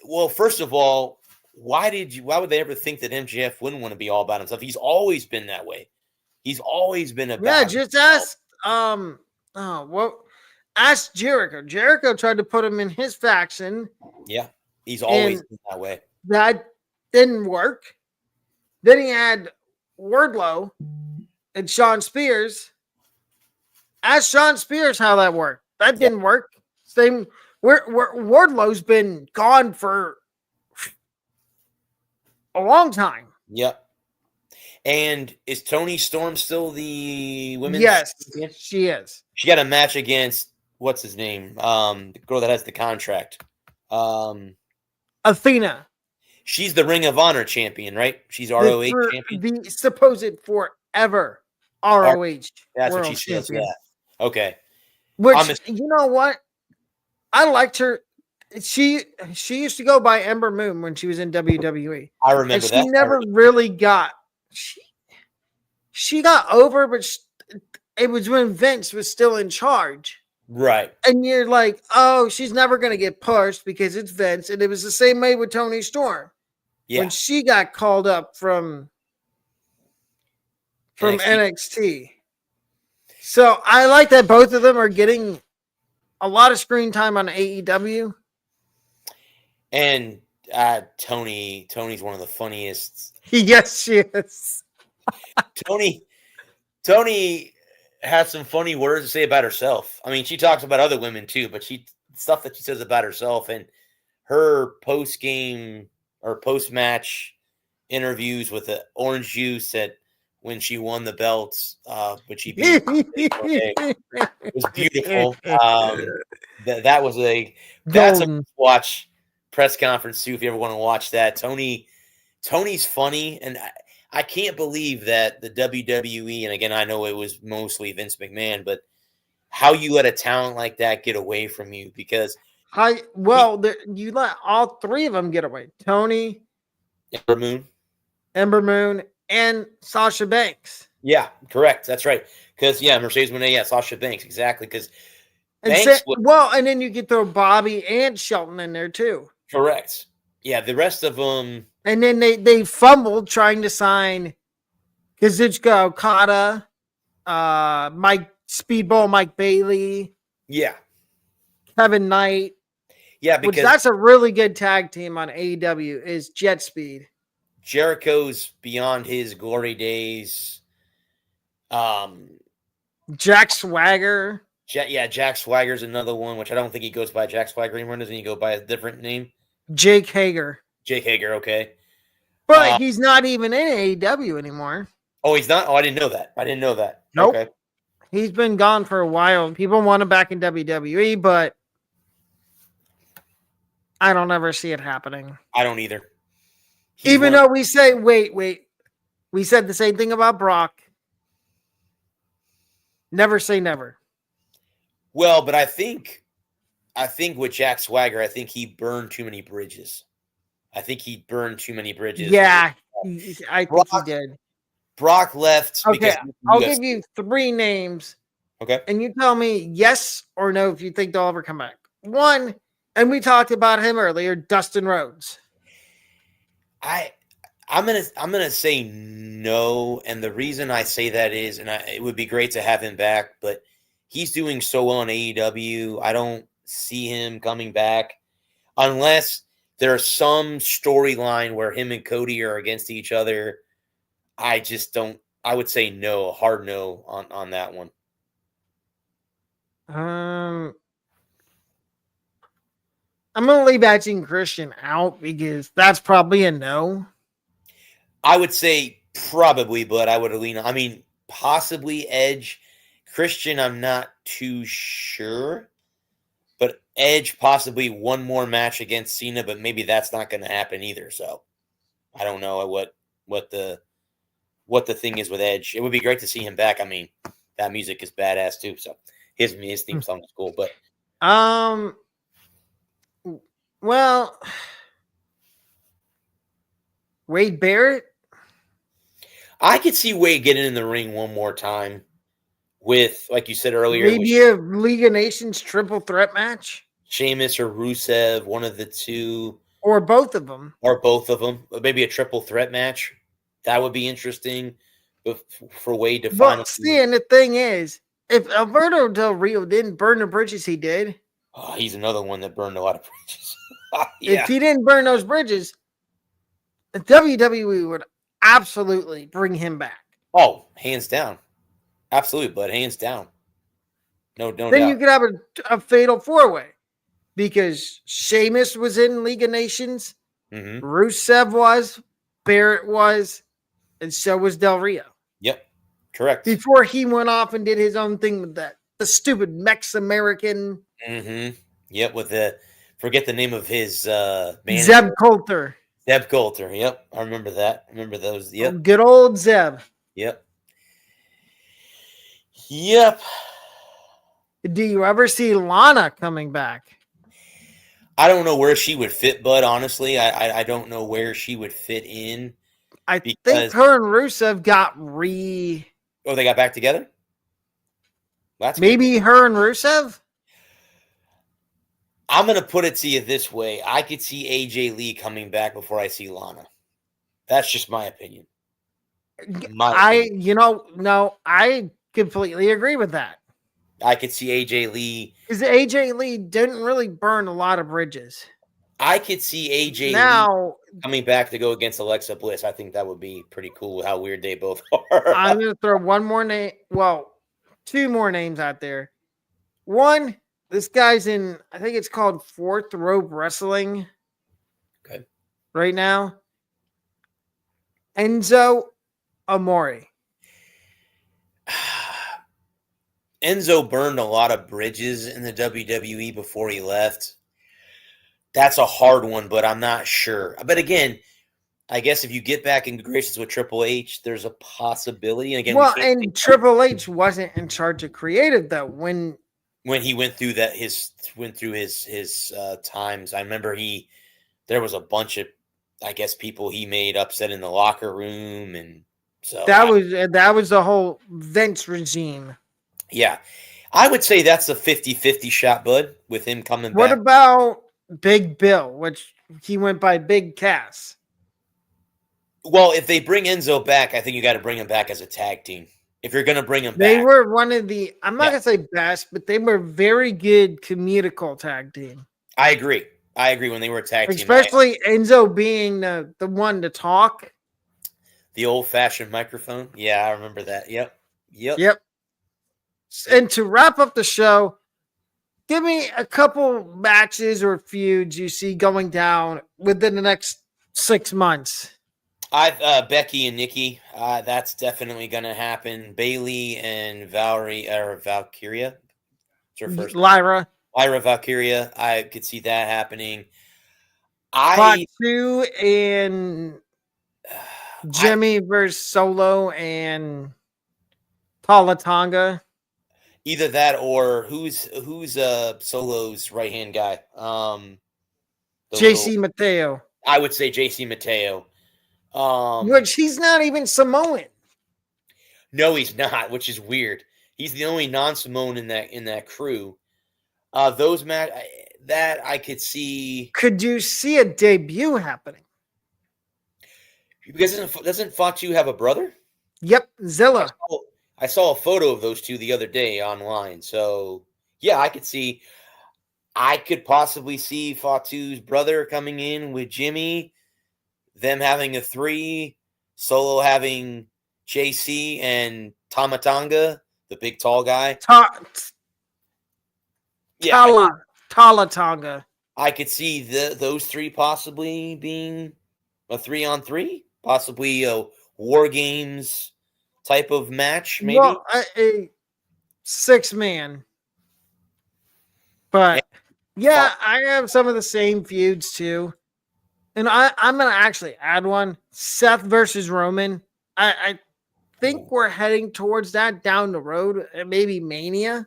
Speaker 2: Well, first of all, why would they ever think that MJF wouldn't want to be all about himself? He's always been that way. He's always been about.
Speaker 1: Yeah, just ask. Ask Jericho. Jericho tried to put him in his faction.
Speaker 2: Yeah, he's always been that way.
Speaker 1: That didn't work. Then he had Wardlow and Sean Spears. Ask Sean Spears how that worked. That didn't work. Same. Wardlow's been gone for a long time.
Speaker 2: Yep. And is Toni Storm still the women's?
Speaker 1: Yes,
Speaker 2: champion?
Speaker 1: She is.
Speaker 2: She got a match against what's his name? The girl that has the contract.
Speaker 1: Athena.
Speaker 2: She's the Ring of Honor champion, right? She's ROH champion.
Speaker 1: The supposed forever ROH.
Speaker 2: That's what she says. Yeah. Okay.
Speaker 1: Which you know what? I liked her. She used to go by Ember Moon when she was in WWE.
Speaker 2: I remember that.
Speaker 1: She never really got. She got over, but it was when Vince was still in charge.
Speaker 2: Right.
Speaker 1: And you're like, oh, she's never going to get pushed because it's Vince. And it was the same way with Toni Storm. Yeah. When she got called up from NXT. So I like that both of them are getting a lot of screen time on AEW.
Speaker 2: And Tony's one of the funniest.
Speaker 1: Yes, she is.
Speaker 2: Tony has some funny words to say about herself. I mean, she talks about other women too, but stuff that she says about herself and her post-game or post-match interviews with the orange juice when she won the belts, but she beat it was beautiful. That was that's a watch press conference too if you ever want to watch that. Tony's funny, and I can't believe that the WWE, and again, I know it was mostly Vince McMahon, but how you let a talent like that get away from you because
Speaker 1: you let all three of them get away. Tony, Ember Moon, and Sasha Banks.
Speaker 2: Yeah, correct. That's right. Because Mercedes Moné, Sasha Banks, exactly. Because
Speaker 1: and then you could throw Bobby and Shelton in there too.
Speaker 2: Correct. Yeah, the rest of them.
Speaker 1: And then they fumbled trying to sign Kazuchika Okada, Mike Bailey.
Speaker 2: Yeah.
Speaker 1: Kevin Knight.
Speaker 2: Yeah, because
Speaker 1: that's a really good tag team on AEW is Jet Speed.
Speaker 2: Jericho's beyond his glory days.
Speaker 1: Jack Swagger.
Speaker 2: Jack Swagger's another one, which I don't think he goes by Jack Swagger anymore. Doesn't he go by a different name?
Speaker 1: Jake Hager.
Speaker 2: Okay.
Speaker 1: But he's not even in AEW anymore.
Speaker 2: Oh, he's not? Oh, I didn't know that.
Speaker 1: Nope.
Speaker 2: Okay.
Speaker 1: He's been gone for a while. People want him back in WWE, but I don't ever see it happening.
Speaker 2: I don't either.
Speaker 1: Even though we say, wait, we said the same thing about Brock. Never say never.
Speaker 2: Well, but I think with Jack Swagger, I think he burned too many bridges.
Speaker 1: Yeah, I think he did.
Speaker 2: Brock left.
Speaker 1: Okay, I'll give you 3 names.
Speaker 2: Okay.
Speaker 1: And you tell me yes or no if you think they'll ever come back. 1, and we talked about him earlier, Dustin Rhodes.
Speaker 2: I'm gonna say no, and the reason I say that is, it would be great to have him back, but he's doing so well in AEW. I don't see him coming back unless there's some storyline where him and Cody are against each other. I just don't. I would say no, a hard no on that one.
Speaker 1: I'm gonna leave Edge and Christian out because that's probably a no.
Speaker 2: I would say probably, but I would lean. I mean, possibly Edge. Christian, I'm not too sure, but Edge possibly one more match against Cena, but maybe that's not going to happen either. So I don't know what the thing is with Edge. It would be great to see him back. I mean, that music is badass too. So his theme song is cool, but
Speaker 1: well, Wade Barrett.
Speaker 2: I could see Wade getting in the ring one more time with, like you said earlier,
Speaker 1: maybe a League of Nations triple threat match.
Speaker 2: Sheamus or Rusev, one of the two.
Speaker 1: Or both of them.
Speaker 2: Maybe a triple threat match. That would be interesting for Wade to
Speaker 1: finally. But see, and the thing is, if Alberto Del Rio didn't burn the bridges he did.
Speaker 2: Oh, he's another one that burned a lot of bridges.
Speaker 1: Yeah. If he didn't burn those bridges, the WWE would absolutely bring him back.
Speaker 2: Oh, hands down. Absolutely, but hands down. No doubt.
Speaker 1: Then you could have a fatal 4-way because Sheamus was in League of Nations, Rusev was, Barrett was, and so was Del Rio.
Speaker 2: Yep, correct.
Speaker 1: Before he went off and did his own thing with the stupid Mex-American.
Speaker 2: Yep, with forget the name of his manager.
Speaker 1: Zeb Coulter.
Speaker 2: Zeb Coulter. Yep, I remember that. I remember those. Yep.
Speaker 1: Good old Zeb.
Speaker 2: Yep.
Speaker 1: Do you ever see Lana coming back?
Speaker 2: I don't know where she would fit, Bud. Honestly, I don't know where she would fit in.
Speaker 1: I think her and Rusev got
Speaker 2: Oh, they got back together?
Speaker 1: That's maybe good. Her and Rusev?
Speaker 2: I'm going to put it to you this way. I could see AJ Lee coming back before I see Lana. That's just my opinion.
Speaker 1: I completely agree with that.
Speaker 2: I could see AJ Lee.
Speaker 1: Because AJ Lee didn't really burn a lot of bridges.
Speaker 2: I could see AJ Lee coming back to go against Alexa Bliss. I think that would be pretty cool how weird they both are.
Speaker 1: I'm going to throw one more name. Well, 2 more names out there. One, this guy's in, I think it's called Fourth Rope Wrestling.
Speaker 2: Okay.
Speaker 1: Right now. Enzo Amore.
Speaker 2: Enzo burned a lot of bridges in the WWE before he left. That's a hard one, but I'm not sure. But again, I guess if you get back in graces with Triple H, there's a possibility. And again,
Speaker 1: and Triple H wasn't in charge of creative though when
Speaker 2: he went through his times. I remember there was a bunch of, I guess, people he made upset in the locker room, and so
Speaker 1: that was the whole Vince regime.
Speaker 2: Yeah, I would say that's a 50-50 shot, Bud, with him coming back.
Speaker 1: What about Big Bill, which he went by Big Cass?
Speaker 2: Well, if they bring Enzo back, I think you got to bring him back as a tag team. If you're going to bring him back.
Speaker 1: They were one of the, I'm not going to say best, but they were very good comedical tag team.
Speaker 2: I agree when they were a tag team.
Speaker 1: Especially Enzo being the one to talk.
Speaker 2: The old-fashioned microphone. Yeah, I remember that. Yep.
Speaker 1: And to wrap up the show, give me a couple matches or feuds you see going down within the next 6 months.
Speaker 2: Becky and Nikki. That's definitely going to happen. Bailey and Valkyria. It's her first.
Speaker 1: Lyra.
Speaker 2: Lyra Valkyria. I could see that happening.
Speaker 1: Fatu and Jimmy versus Solo and Paula Tonga.
Speaker 2: Either that or who's Solo's right hand guy?
Speaker 1: JC Mateo.
Speaker 2: I would say JC Mateo.
Speaker 1: Which he's not even Samoan.
Speaker 2: No, he's not, which is weird. He's the only non-Samoan in that crew. Those match that I could see.
Speaker 1: Could you see a debut happening?
Speaker 2: Because doesn't Fatu have a brother?
Speaker 1: Yep, Zilla.
Speaker 2: I saw a photo of those two the other day online. So yeah, I could possibly see Fatu's brother coming in with Jimmy, them having a 3, Solo having JC and Tamatanga, the big tall guy.
Speaker 1: Tonga.
Speaker 2: I could see those 3 possibly being a 3-on-3, possibly a War Games type of match, maybe.
Speaker 1: Well, a 6-man. But yeah, I have some of the same feuds too. And I'm going to actually add one. Seth versus Roman. I think we're heading towards that down the road. Maybe Mania.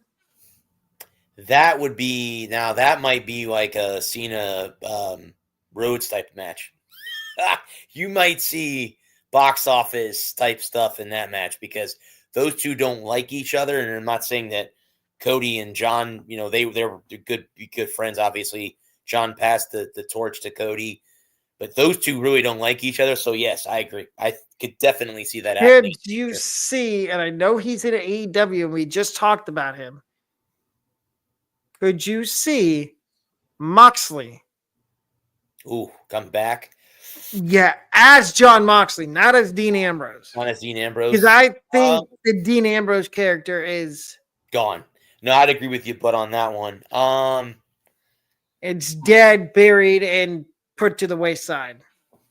Speaker 2: That would be, now that might be like a Cena Rhodes type match. You might see box office type stuff in that match because those two don't like each other. And I'm not saying that Cody and John, they're good friends. Obviously, John passed the torch to Cody, but those two really don't like each other. So yes, I agree. I could definitely see that happening.
Speaker 1: Could you see, and I know he's in AEW, and we just talked about him. Could you see Moxley?
Speaker 2: Ooh, come back.
Speaker 1: Yeah, as John Moxley, not as Dean Ambrose.
Speaker 2: Not as Dean Ambrose.
Speaker 1: Because I think the Dean Ambrose character is
Speaker 2: gone. No, I'd agree with you, but on that one,
Speaker 1: it's dead, buried, and put to the wayside.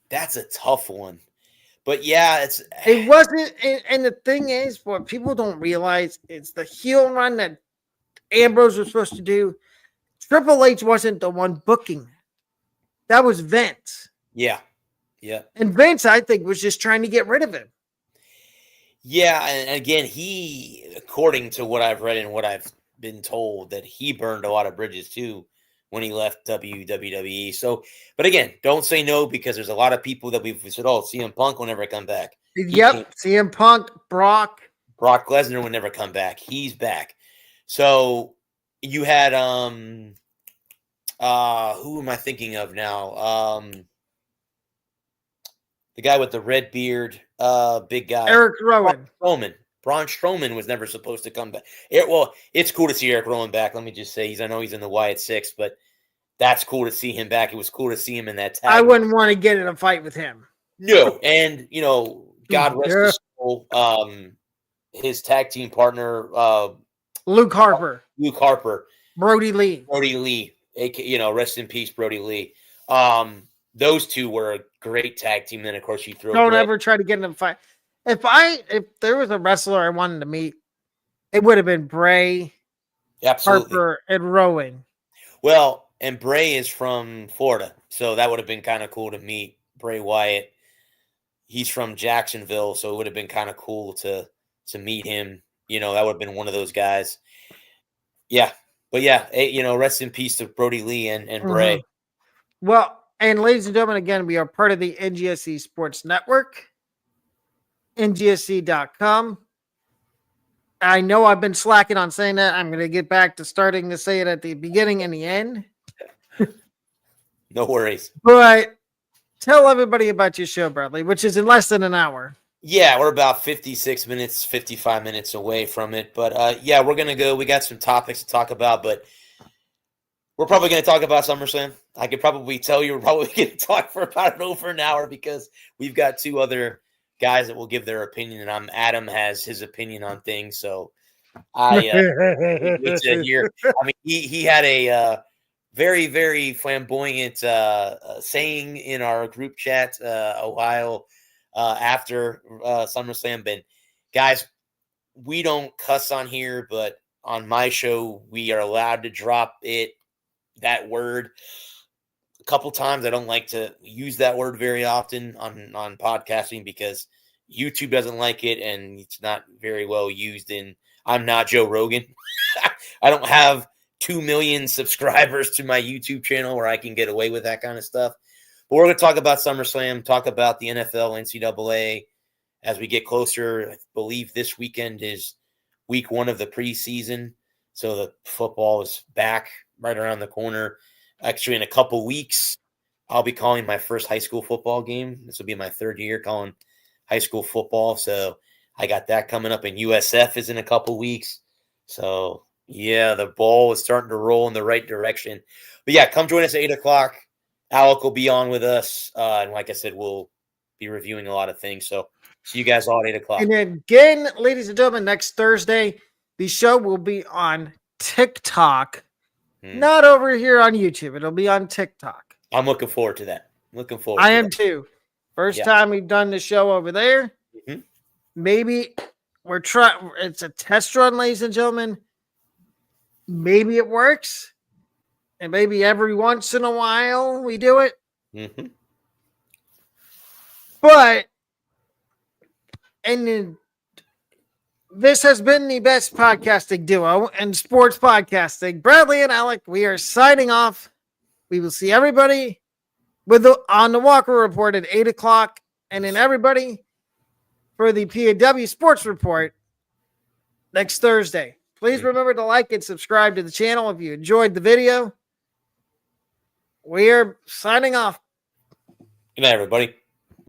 Speaker 2: That's a tough one. But yeah,
Speaker 1: it wasn't, and the thing is, what people don't realize is the heel run that Ambrose was supposed to do. Triple H wasn't the one booking. That was Vince.
Speaker 2: Yeah.
Speaker 1: And Vince, I think, was just trying to get rid of him.
Speaker 2: Yeah, and again, he, according to what I've read and what I've been told, that he burned a lot of bridges too when he left WWE. So, but again, don't say no because there's a lot of people that we've said, oh, CM Punk will never come back.
Speaker 1: Yep, CM Punk, Brock
Speaker 2: Lesnar will never come back. He's back. So you had who am I thinking of now? The guy with the red beard, big guy.
Speaker 1: Eric Rowan.
Speaker 2: Braun Strowman was never supposed to come back. Well, it's cool to see Eric Rowan back. Let me just say, I know he's in the Wyatt 6, but that's cool to see him back. It was cool to see him in that tag.
Speaker 1: I wouldn't want to get in a fight with him.
Speaker 2: No, and God rest his soul. His tag team partner,
Speaker 1: Luke Harper.
Speaker 2: Brody Lee. Rest in peace, Brody Lee. Those two were a great tag team. Then, of course, you throw.
Speaker 1: Don't ever try to get in a fight. If there was a wrestler I wanted to meet, it would have been Bray, Harper, and Rowan.
Speaker 2: Well, and Bray is from Florida, so that would have been kind of cool to meet Bray Wyatt. He's from Jacksonville, so it would have been kind of cool to meet him. That would have been one of those guys. Yeah, but yeah, rest in peace to Brody Lee and Bray.
Speaker 1: Well, and ladies and gentlemen, again, we are part of the NGSC Sports Network, NGSC.com. I know I've been slacking on saying that. I'm going to get back to starting to say it at the beginning and the end.
Speaker 2: No worries.
Speaker 1: But tell everybody about your show, Bradley, which is in less than an hour.
Speaker 2: Yeah, we're about 56 minutes, 55 minutes away from it. But yeah, we're going to go. We got some topics to talk about, but we're probably going to talk about SummerSlam. I could probably tell you we're probably going to talk for about over an hour because we've got 2 other guys that will give their opinion, and Adam has his opinion on things. So it's a year. I mean, he had a very, very flamboyant saying in our group chat a while after SummerSlam. But guys, we don't cuss on here, but on my show, we are allowed to drop that word a couple times. I don't like to use that word very often on podcasting because YouTube doesn't like it and it's not very well used. And I'm not Joe Rogan. I don't have 2 million subscribers to my YouTube channel where I can get away with that kind of stuff. But we're going to talk about SummerSlam, talk about the NFL, NCAA as we get closer. I believe this weekend is week 1 of the preseason. So the football is back right around the corner. Actually, in a couple weeks, I'll be calling my first high school football game. This will be my 3rd year calling high school football. So I got that coming up, and USF is in a couple weeks. So, yeah, the ball is starting to roll in the right direction. But, yeah, come join us at 8 o'clock. Alec will be on with us. And like I said, we'll be reviewing a lot of things. So see you guys all at 8 o'clock.
Speaker 1: And again, ladies and gentlemen, next Thursday, the show will be on TikTok, not over here on YouTube. It'll be on TikTok.
Speaker 2: I'm looking forward to that.
Speaker 1: I am too. First time we've done the show over there.
Speaker 2: Mm-hmm.
Speaker 1: Maybe we're trying. It's a test run, ladies and gentlemen. Maybe it works. And maybe every once in a while we do it.
Speaker 2: Mm-hmm.
Speaker 1: But, this has been the best podcasting duo in sports podcasting. Bradley and Alec, we are signing off. We will see everybody on the Walker Report at 8 o'clock. And then everybody for the PAW Sports Report next Thursday. Please remember to like and subscribe to the channel if you enjoyed the video. We are signing off.
Speaker 2: Good night, everybody.